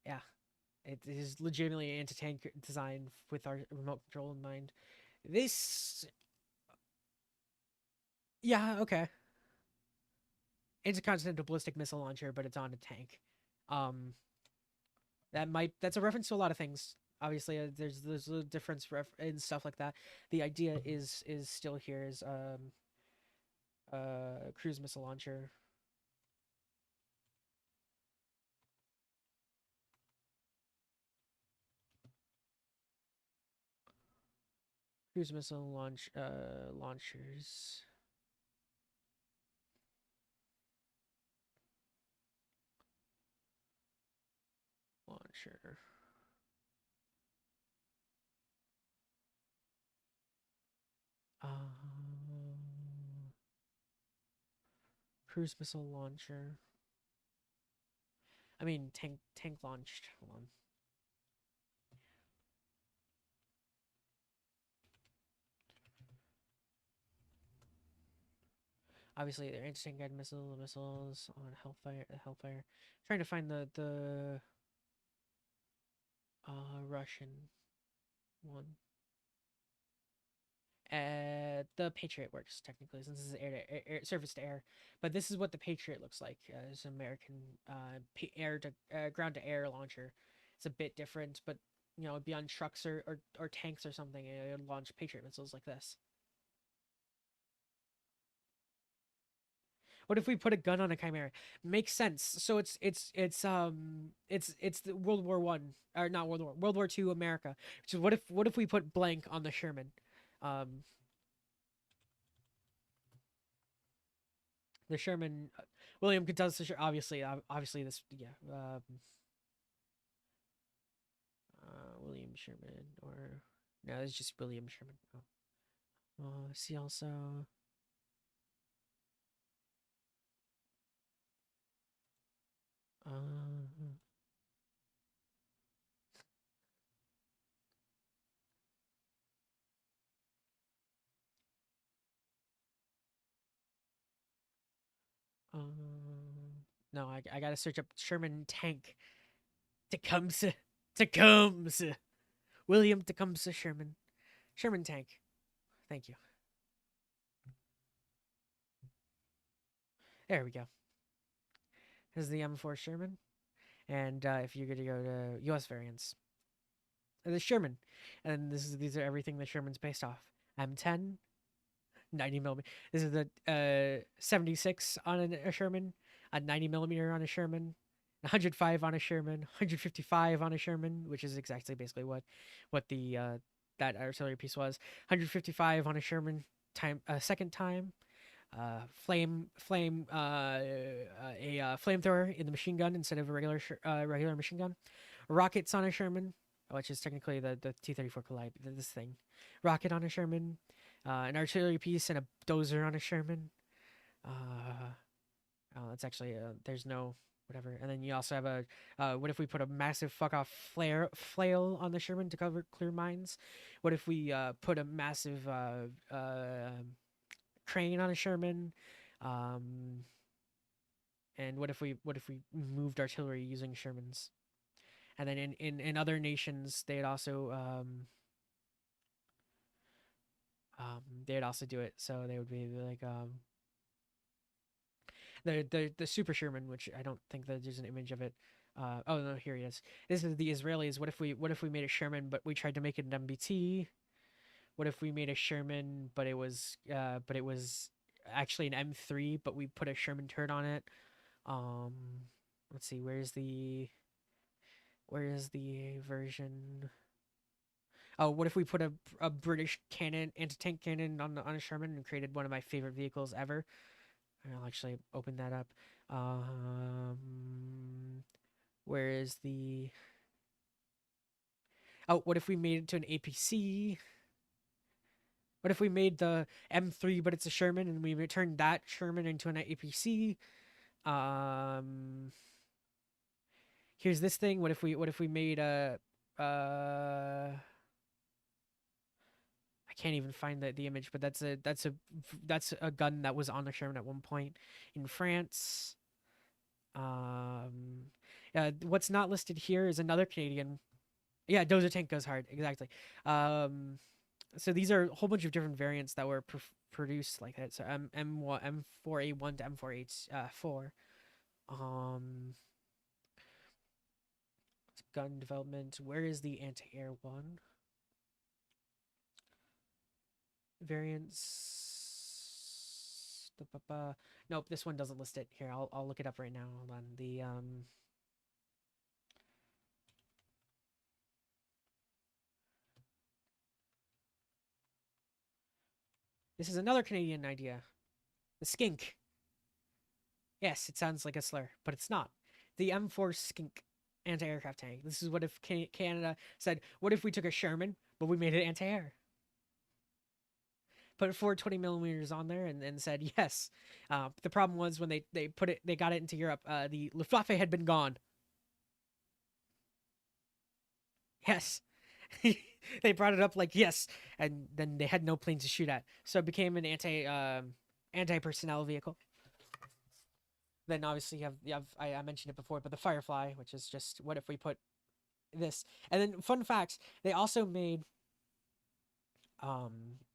yeah. It is legitimately anti-tank design with our remote control in mind. This, yeah, okay. Intercontinental ballistic missile launcher, but it's on a tank. Um, that's a reference to a lot of things. Obviously, there's a difference in stuff like that. The idea is still here is cruise missile launcher. Cruise missile launchers. Launcher. Cruise missile launcher. I mean tank launched. Hold on. Obviously, they're anti-tank guided missiles on Hellfire. Trying to find the Russian one. The Patriot works technically since this is surface to air, but this is what the Patriot looks like. It's an American air to ground to air launcher. It's a bit different, but you know, it'd be on trucks or tanks or something. And it would launch Patriot missiles like this. What if we put a gun on a Chimera? Makes sense. So it's the World War I or not World War II America. So what if we put blank on the Sherman? Um, the Sherman, William does the obviously this yeah William Sherman or no, it's just William Sherman. See also uh No, I gotta search up Sherman tank. Tecumseh. Tecumseh. William Tecumseh Sherman. Sherman tank. Thank you. There we go. This is the M4 Sherman. And if you're going to go to U.S. variants, the Sherman. And these are everything the Sherman's based off. M10, 90 millimeter. This is the 76 on a Sherman, a 90 millimeter on a Sherman, 105 on a Sherman, 155 on a Sherman, which is exactly basically what the that artillery piece was. 155 on a Sherman second time. A flamethrower in the machine gun instead of a regular machine gun. Rockets on a Sherman, which is technically the T-34 Collide. This thing, rocket on a Sherman, an artillery piece and a dozer on a Sherman. It's actually there's no whatever. And then you also have a what if we put a massive fuck off flail on the Sherman to clear mines? What if we put a massive crane on a Sherman? And what if we moved artillery using Shermans? And then in other nations they'd also do it. So they would be like the Super Sherman, which I don't think that there's an image of it. Oh no, here he is. This is the Israelis. What if we made a Sherman but we tried to make it an MBT? What if we made a Sherman but it was actually an M3 but we put a Sherman turret on it? Let's see, where is the version? Oh, what if we put a British cannon, anti-tank cannon on a Sherman and created one of my favorite vehicles ever? I'll actually open that up. Where is the... Oh, what if we made it to an APC? What if we made the M3 but it's a Sherman and we turned that Sherman into an APC? Here's this thing. What if we made a I can't even find the image, but that's a gun that was on the Sherman at one point in France. What's not listed here is another Canadian. Yeah, Dozer tank goes hard. Exactly. So these are a whole bunch of different variants that were produced like that. So M4A1 to M4A4. Gun development. Where is the anti-air one? Variants. Nope, this one doesn't list it. Here, I'll look it up right now. Hold on. This is another Canadian idea. The skink. Yes, it sounds like a slur, but it's not. The M4 skink anti-aircraft tank. This is what if Canada said, what if we took a Sherman, but we made it anti-air? Put 420 millimeters on there and said yes. The problem was when they got it into Europe, the Luftwaffe had been gone. Yes. They brought it up like yes, and then they had no planes to shoot at, so it became an anti-personnel vehicle. Then obviously you have I mentioned it before, but the Firefly, which is just what if we put this. And then fun facts, they also made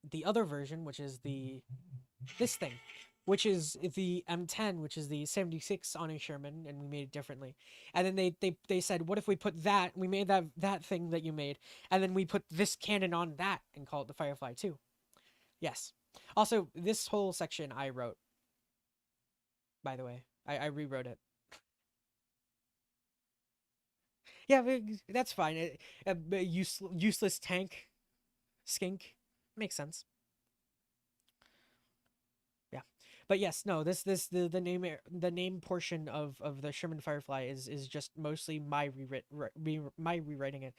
the other version, which is this thing, which is the M10, which is the 76 on a Sherman, and we made it differently. And then they said, what if we put that, we made that thing that you made, and then we put this cannon on that and call it the Firefly too. Yes. Also, this whole section I wrote, by the way. I rewrote it. Yeah, that's fine. Useless tank skink makes sense. Yeah, but yes, no. The name portion of the Sherman Firefly is just mostly my rewriting it,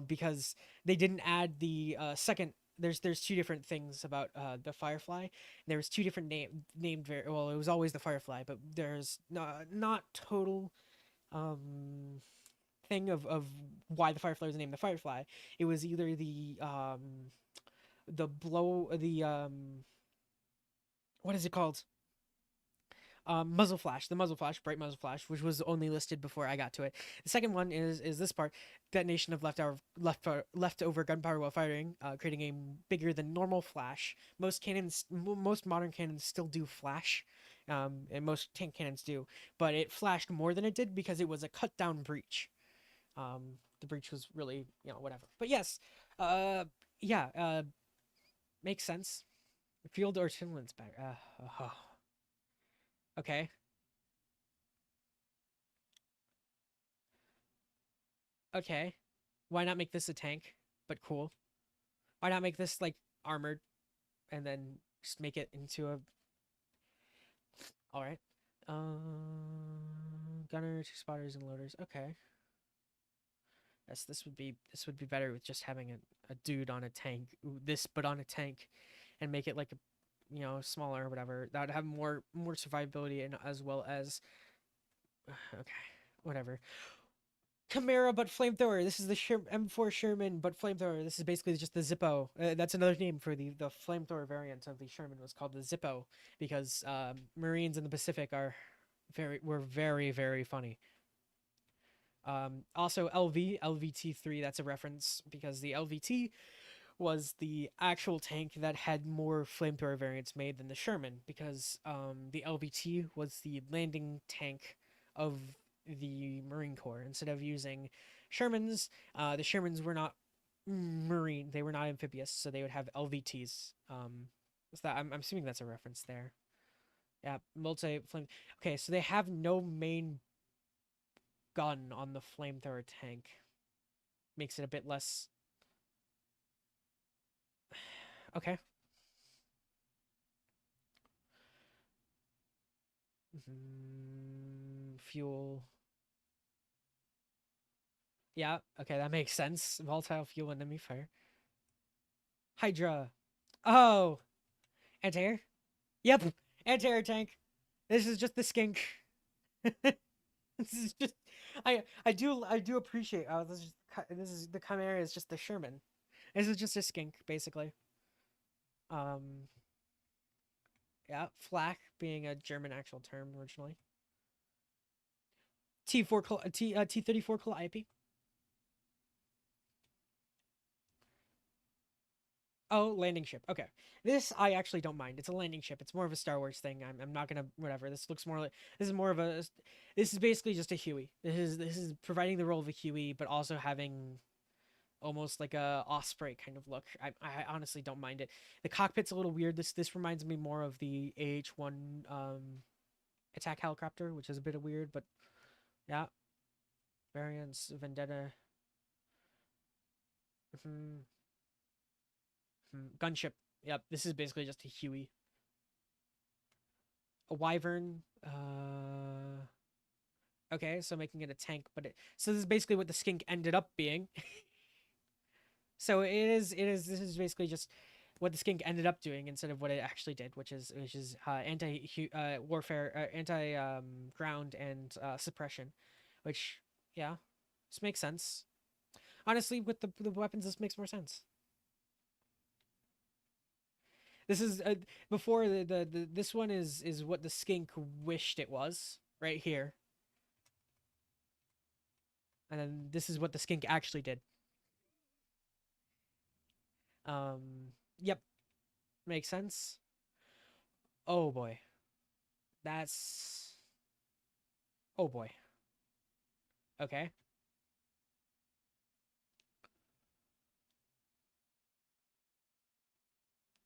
because they didn't add the second. There's two different things about the Firefly. There's two different named well, it was always the Firefly, but there's not total thing of why the Firefly was named the Firefly. It was either the what is it called? Muzzle flash, the muzzle flash, bright muzzle flash, which was only listed before I got to it. The second one is this part: detonation of leftover gunpowder while firing, creating a bigger than normal flash. Most modern cannons still do flash, and most tank cannons do, but it flashed more than it did because it was a cut down breach. The breach was really, whatever. But yes, yeah, makes sense. Field artillerant's better. Okay. Okay. Why not make this a tank? But cool. Why not make this like armored and then just make it into a. All right. Gunner, two spotters, and loaders. Okay. Yes, this would be better with just having a dude on a tank. Ooh, this but on a tank, and make it like a, smaller or whatever. That would have more survivability and as well as. Okay, whatever. Chimera, but flamethrower. This is the M4 Sherman, but flamethrower. This is basically just the Zippo. That's another name for the flamethrower variant of the Sherman, was called the Zippo, because Marines in the Pacific were very, very funny. Also LVT3. That's a reference because the LVT was the actual tank that had more flamethrower variants made than the Sherman, because the LVT was the landing tank of the Marine Corps. Instead of using Shermans, the Shermans were not marine; they were not amphibious, so they would have LVTs. So that I'm assuming that's a reference there. Yeah, multi flame. Okay, so they have no main gun on the flamethrower tank. Makes it a bit less. Okay. Fuel. Yeah, okay, that makes sense. Volatile fuel, enemy fire. Hydra. Oh, anti-air? Yep, anti-air tank. This is just the skink. This is just, I do appreciate. Oh, this is the Chimera is just the Sherman. This is just a skink basically. Um, yeah, flak being a German actual term originally. T34 Calliope. Oh, landing ship. Okay. This I actually don't mind. It's a landing ship. It's more of a Star Wars thing. I'm not gonna whatever. This looks more like this is more of a this is basically just a Huey. This is providing the role of a Huey, but also having almost like a Osprey kind of look. I honestly don't mind it. The cockpit's a little weird. This reminds me more of the AH-1 attack helicopter, which is a bit of weird, but yeah. Variants, Vendetta. Hmm. Gunship. Yep, this is basically just a Huey. A Wyvern. Okay, so making it a tank, so this is basically what the skink ended up being. So this is basically just what the skink ended up doing instead of what it actually did, which is anti warfare, anti ground and suppression, which yeah, this makes sense. Honestly, with the weapons, this makes more sense. This is before this one is what the skink wished it was right here, and then this is what the skink actually did. Yep, makes sense. Oh boy, that's oh boy. Okay,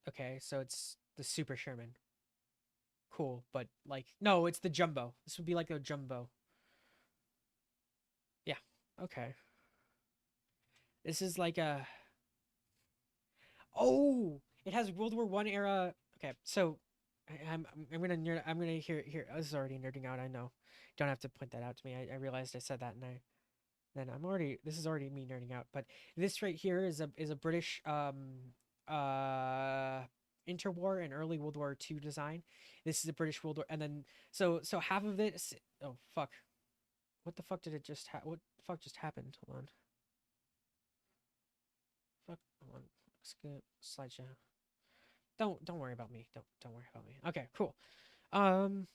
okay, so it's the Super Sherman. Cool, but like no, it's the Jumbo. This would be like a Jumbo. Yeah. Okay. This is like a oh, it has World War I era. Okay, so I'm gonna I'm gonna hear. This is already nerding out. I know. Don't have to point that out to me. I realized I said that, and then I'm already. This is already me nerding out. But this right here is a British uh interwar and early World War II design. This is a British World War, and then so half of it. Oh fuck! What the fuck did it just what the fuck just happened? Hold on. Fuck. Hold on. Skip slideshow. Don't worry about me. Don't worry about me. Okay, cool. Um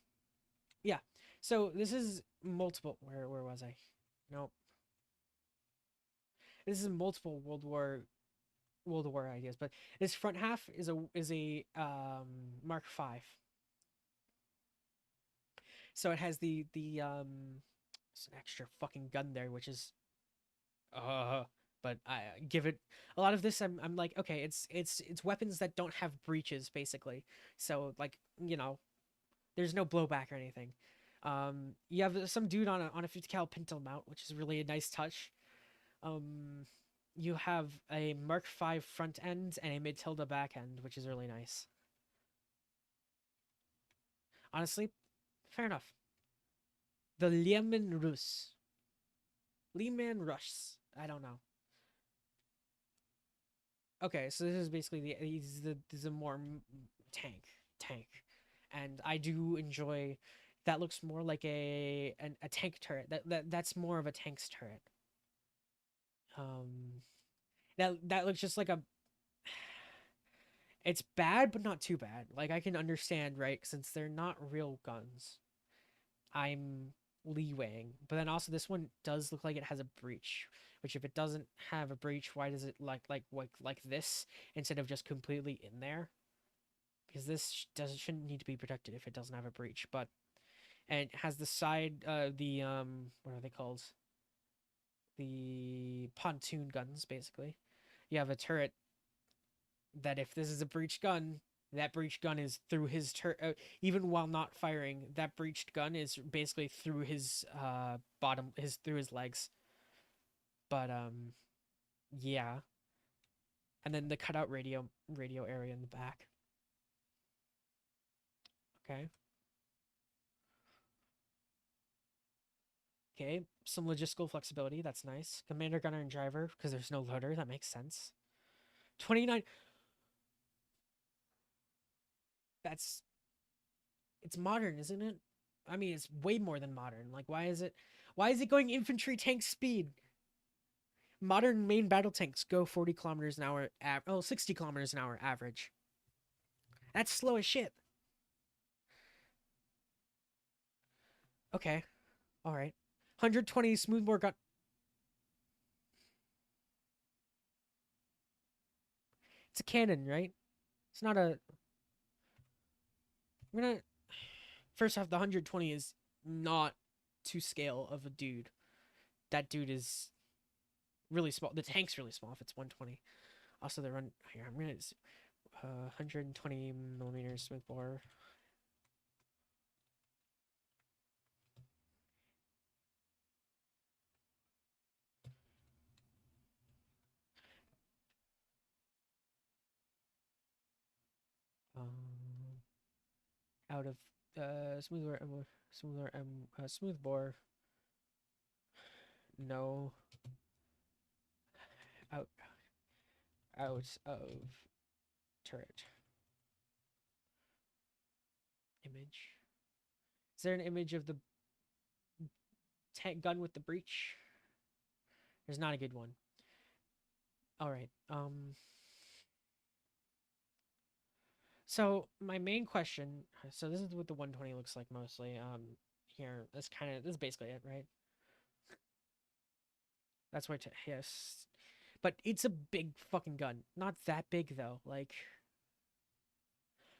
So this is multiple. Where was I? Nope. This is multiple World War ideas, but this front half is a Mark V. So it has it's an extra fucking gun there, which is uh but I give it a lot of this. I'm like, okay, it's weapons that don't have breaches basically. So like, there's no blowback or anything. You have some dude on a 50 cal pinto mount, which is really a nice touch. Um, you have a Mark V front end and a mid tilde back end, which is really nice. Honestly, fair enough. The Lehman Rus. Lehman Russ. I don't know. Okay, so this is basically this is a more tank, and I do enjoy. That looks more like a tank turret. That's more of a tank's turret. Um, that looks just like a. It's bad, but not too bad. Like I can understand, right? Since they're not real guns, I'm leewaying. But then also this one does look like it has a breach. Which if it doesn't have a breach, why does it like this instead of just completely in there? Because this shouldn't need to be protected if it doesn't have a breach. But and it has the side the what are they called? The pontoon guns basically. You have a turret that if this is a breached gun, that breached gun is through his even while not firing, that breached gun is basically through his through his legs. But yeah. And then the cutout radio area in the back. Okay. Okay, some logistical flexibility, that's nice. Commander, gunner, and driver, because there's no loader, that makes sense. 29. That's it's modern, isn't it? I mean, it's way more than modern. Like, why is it going infantry tank speed? Modern main battle tanks go 40 kilometers an hour, 60 kilometers an hour average. That's slow as shit. Okay, all right. 120 smoothbore gun. It's a cannon, right? It's not a. I'm gonna. First off, the 120 is not to scale of a dude. That dude is really small. The tank's really small if it's 120. Also, they run here. I'm gonna 120 millimeters smooth bore. Um, Out of smooth bore. No, out of turret image. Is there an image of the tank gun with the breech? There's not a good one. All right. So my main question. So this is what the 120 looks like mostly. Here, this is basically it, right? That's why. Yes, but it's a big fucking gun. Not that big though. Like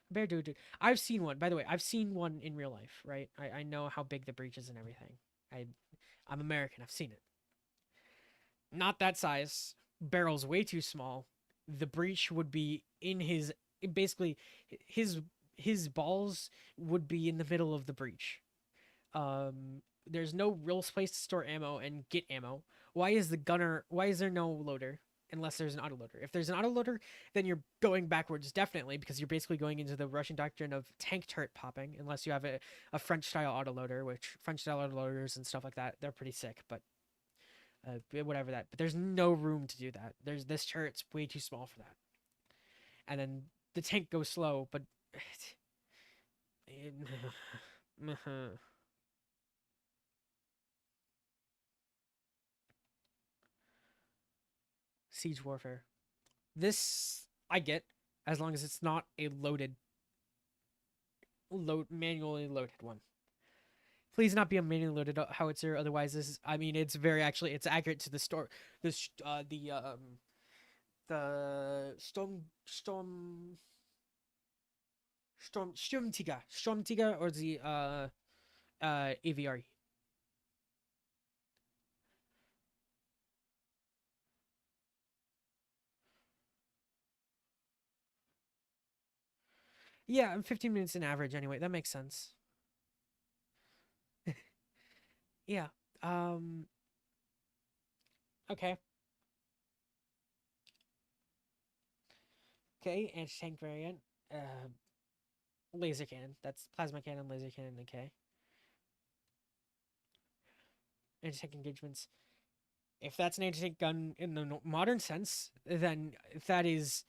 compared to a dude. I've seen one. By the way, I've seen one in real life. Right. I know how big the breech is and everything. I'm American. I've seen it. Not that size. Barrel's way too small. The breech would be in his basically his his balls would be in the middle of the breech. There's no real place to store ammo and get ammo. Why is there no loader unless there's an autoloader? If there's an autoloader, then you're going backwards definitely because you're basically going into the Russian doctrine of tank turret popping unless you have a French style autoloader, which French style autoloaders and stuff like that, they're pretty sick, but whatever that. But there's no room to do that. There's this turret's way too small for that. And then the tank goes slow, but siege warfare. This I get as long as it's not a manually loaded one. Please not be a manually loaded howitzer. Otherwise, this is. I mean, it's very actually. It's accurate to the store. The Sturmtiger or the AVRE. Yeah, 15 minutes in average anyway. That makes sense. Yeah. Um. Okay. Okay. Anti-tank variant. Laser cannon. That's plasma cannon, laser cannon. Okay. Anti-tank engagements. If that's an anti-tank gun in the modern sense, then that is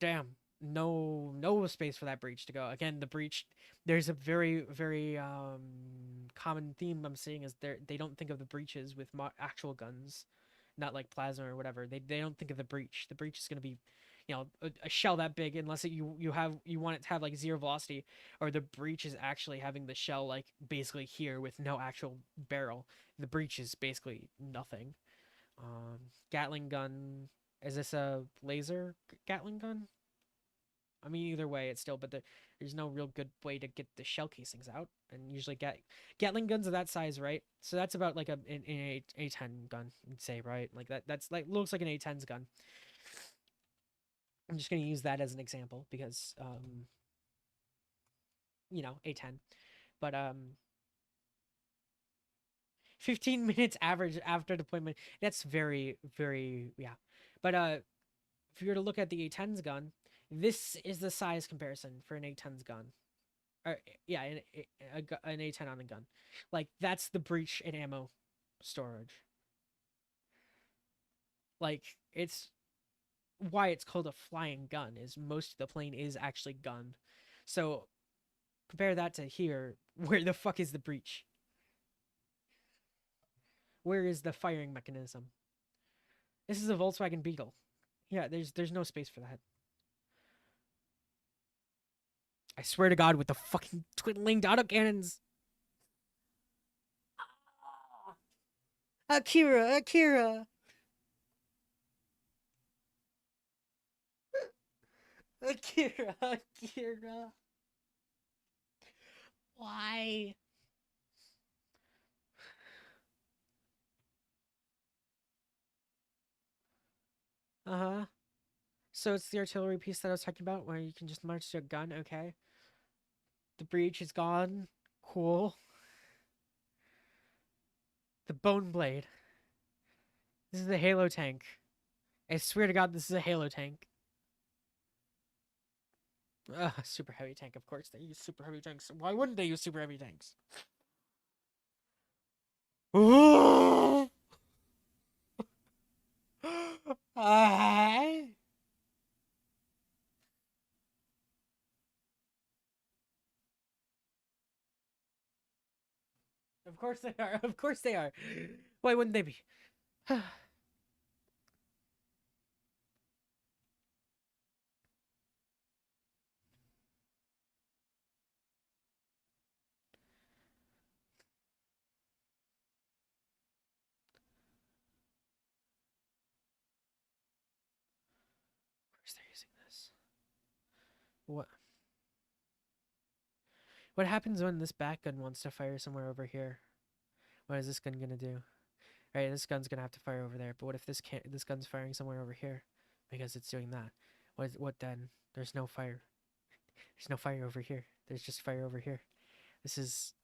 damn, no space for that breach to go. Again, the breach, there's a very common theme I'm seeing is they don't think of the breaches with actual guns, not like plasma or whatever. They don't think of the breach. The breach is going to be, a shell that big unless you want it to have like zero velocity, or the breach is actually having the shell like basically here with no actual barrel. The breach is basically nothing. Gatling gun. Is this a laser Gatling gun? I mean, either way, it's still, but there's no real good way to get the shell casings out. And usually Gatling guns are that size, right? So that's about like an A10 gun, you'd say, right? Like that's like looks like an A10's gun. I'm just gonna use that as an example because A10. But 15 minutes average after deployment. That's very, yeah. But if you were to look at the A10's gun, this is the size comparison for an A10's gun. Or yeah, an A10 on a gun. Like that's the breach in ammo storage. Like it's why it's called a flying gun is most of the plane is actually gunned. So compare that to here. Where the fuck is the breach? Where is the firing mechanism? This is a Volkswagen Beetle. Yeah, there's no space for that. I swear to God, with the fucking twin-linked autocannons. Akira. Akira. Why? Uh-huh. So it's the artillery piece that I was talking about where you can just march to a gun, okay? The breach is gone. Cool. The bone blade. This is the Halo tank. I swear to God, this is a Halo tank. Super heavy tank, of course. They use super heavy tanks. Why wouldn't they use super heavy tanks? Of course they are. Of course they are. Why wouldn't they be? Of course they're using this. What? What happens when this back gun wants to fire somewhere over here? What is this gun gonna do? Right, this gun's gonna have to fire over there. But what if this gun's firing somewhere over here? Because it's doing that. What then? There's no fire. There's no fire over here. There's just fire over here. This is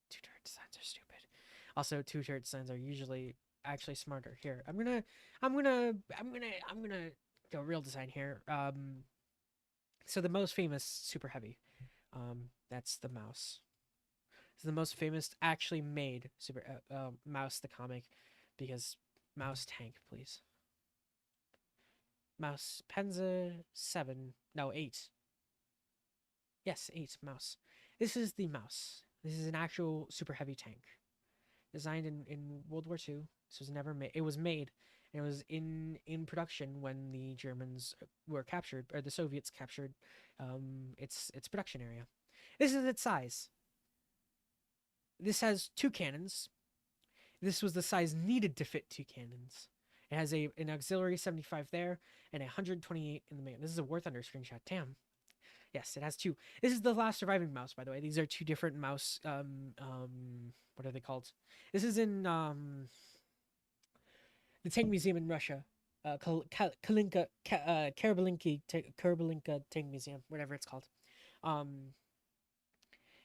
two turret designs are stupid. Also, two turret designs are usually actually smarter. Here, I'm gonna go real design here. So the most famous super heavy, that's the mouse. It's the most famous actually made super mouse the comic, because mouse tank, please. Mouse Penza 7, no 8. Yes, 8 mouse. This is the mouse. This is an actual super heavy tank, designed in World War II. This was never made. It was made, and it was in production when the Germans were captured, or the Soviets captured its production area. This is its size. This has 2 cannons. This was the size needed to fit 2 cannons. It has an auxiliary 75 there and 128 in the main. This is a War Thunder screenshot. Damn. Yes, it has 2. This is the last surviving mouse, by the way. These are 2 different mouse. What are they called? This is in the Tank Museum in Russia. Karabalinka Tank Museum, whatever it's called.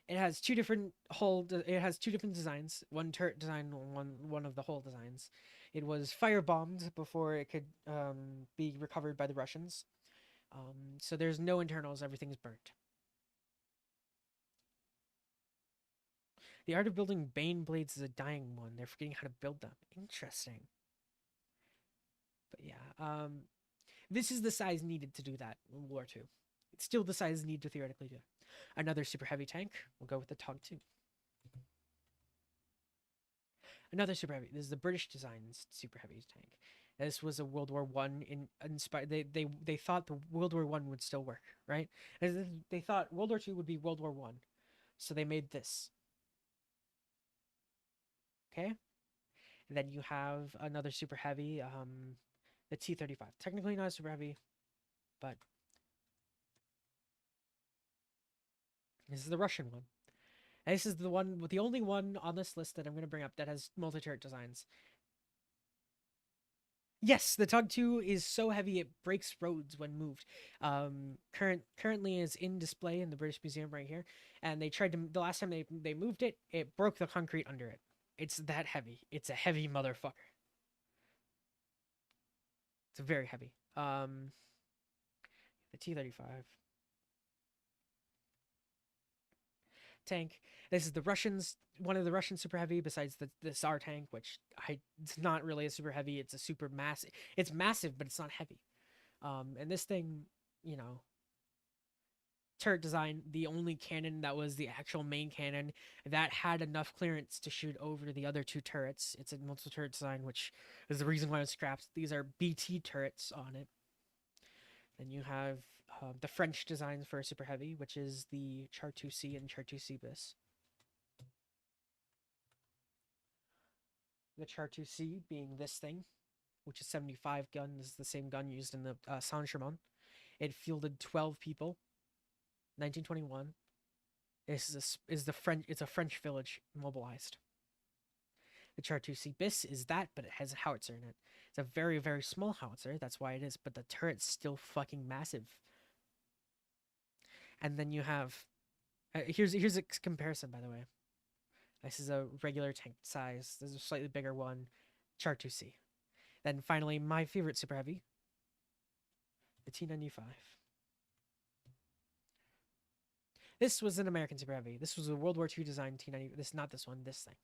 It has 2 different It has 2 different designs. One turret design, one of the hull designs. It was firebombed before it could be recovered by the Russians. So there's no internals. Everything's burnt. The art of building Bane blades is a dying one. They're forgetting how to build them. Interesting. But yeah, this is the size needed to do that in War II. It's still the size needed to theoretically do it. Another super heavy tank. We'll go with the TOG 2. Another super heavy. This is the British designed super heavy tank. This was a World War One inspired. They thought the World War One would still work, right? They thought World War II would be World War One, so they made this. Okay, and then you have another super heavy, the T-35. Technically not super heavy, but this is the Russian one. And this is the only one on this list that I'm going to bring up that has multi-turret designs. Yes, the TOG 2 is so heavy it breaks roads when moved. Currently is in display in the British Museum right here, and they tried to the last time they moved it, it broke the concrete under it. It's that heavy. It's a heavy motherfucker. It's very heavy. The T-35 tank. This is the Russians, one of the Russian super heavy besides the SAR tank, which it's not really a super heavy. It's a super massive. It's massive, but it's not heavy. And this thing, you know, turret design, the only cannon that was the actual main cannon that had enough clearance to shoot over the other 2 turrets. It's a multiple turret design, which is the reason why it's scrapped. These are BT turrets on it. Then you have the French designs for a super heavy, which is the Char 2C and Char 2C bis. The Char 2C being this thing, which is 75 gun. This is the same gun used in the Saint-Germain. It fielded 12 people. 1921. This is it's a French village mobilized. The Char 2C bis is that, but it has a howitzer in it. It's a very, very small howitzer. That's why it is, but the turret's still fucking massive. And then you have here's a comparison, by the way. This is a regular tank size. This is a slightly bigger one, Char 2C. Then finally, my favorite super heavy, the T-95. This was an American super heavy. This was a World War II design T-90. This not this one. This thing.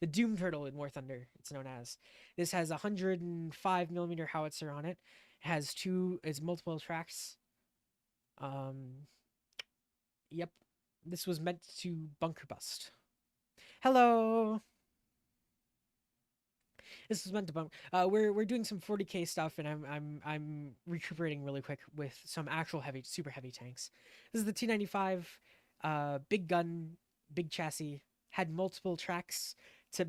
The Doom Turtle in War Thunder, it's known as. This has a 105mm howitzer on it. It has it's multiple tracks. Yep. This was meant to bunker bust. Hello. This was meant to bump. We're doing some 40k stuff, and I'm recuperating really quick with some actual super heavy tanks. This is the T-95, big gun, big chassis, had multiple tracks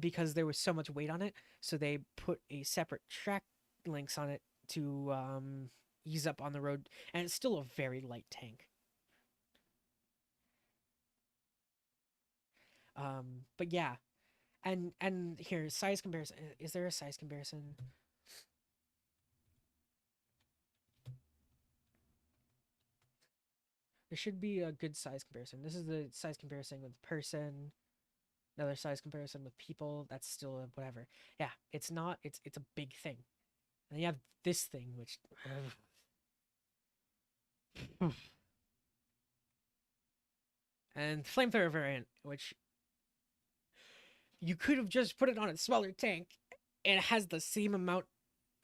because there was so much weight on it, so they put a separate track links on it to ease up on the road, and it's still a very light tank. But yeah, and here, size comparison. Is there a size comparison? There should be a good size comparison. This is the size comparison with person. Another size comparison with people. That's still a whatever. Yeah, it's not. It's a big thing. And you have this thing, which. And flamethrower variant, which you could have just put it on a smaller tank, and it has the same amount.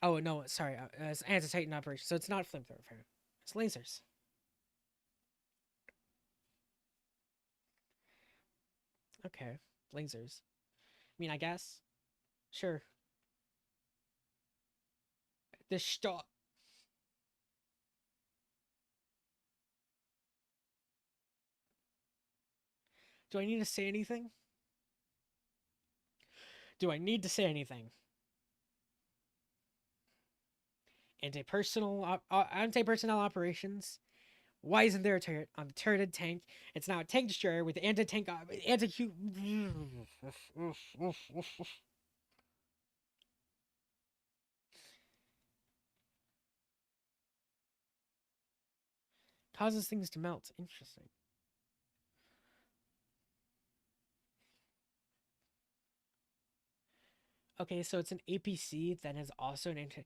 Oh no, sorry, it's anti-Titan operation, so it's not flamethrower variant. It's lasers. Okay, lasers. I mean, I guess. Sure. This stop. Do I need to say anything? Do I need to say anything? Anti-personnel operations. Why isn't there a turret on the turreted tank? It's now a tank destroyer with anti-tank anti-Q. Causes things to melt. Interesting. Okay, so it's an APC that has also an anti.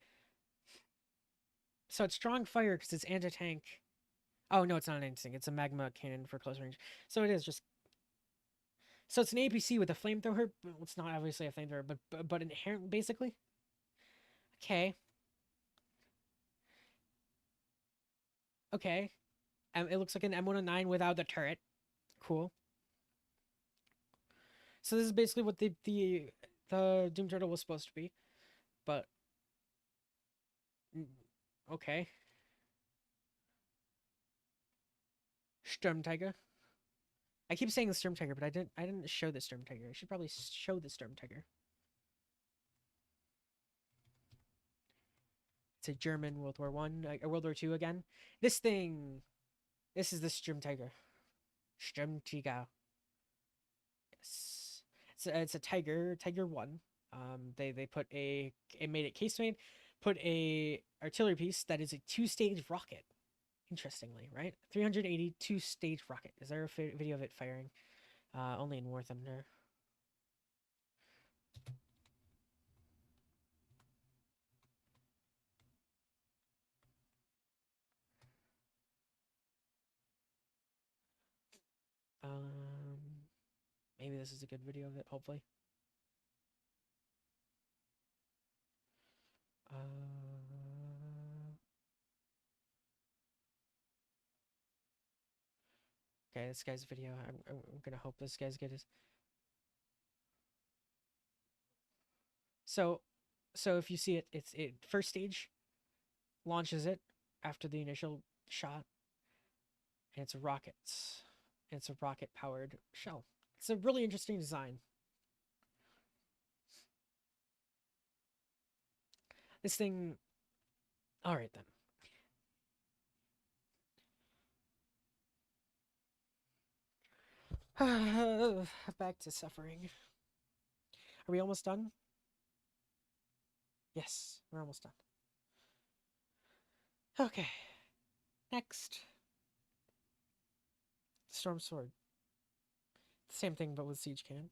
So it's strong fire because it's anti-tank. Oh no, it's not an anti-tank. It's a magma cannon for close range. So it is just. So it's an APC with a flamethrower. Well, it's not obviously a flamethrower, but inherent basically. Okay. Okay. It looks like an M109 without the turret. Cool. So this is basically what the Doom Turtle was supposed to be, but okay. Storm Tiger. I keep saying the Storm Tiger, but I didn't show the Storm Tiger. I should probably show the Storm Tiger. It's a German World War One, World War Two again. This thing. This is the Storm Tiger. Storm Tiger. Yes. It's a Tiger. Tiger One. They made it casemate, put a artillery piece that is a 2-stage rocket. Interestingly, right? 382 stage rocket. Is there a video of it firing? Only in War Thunder. Maybe this is a good video of it, hopefully. Okay, this guy's video. I'm gonna hope this guy's good. So if you see it, it first stage launches it after the initial shot, and it's a rocket. It's a rocket powered shell. It's a really interesting design. This thing. All right then. Back to suffering. Are we almost done? Yes, we're almost done. Okay. Next. Storm Sword. Same thing, but with siege cannon.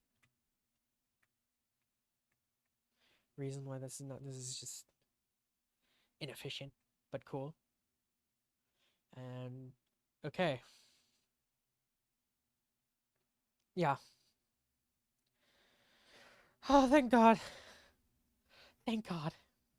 Reason why this is just inefficient, but cool. And okay. Yeah. Oh, thank God. Thank God.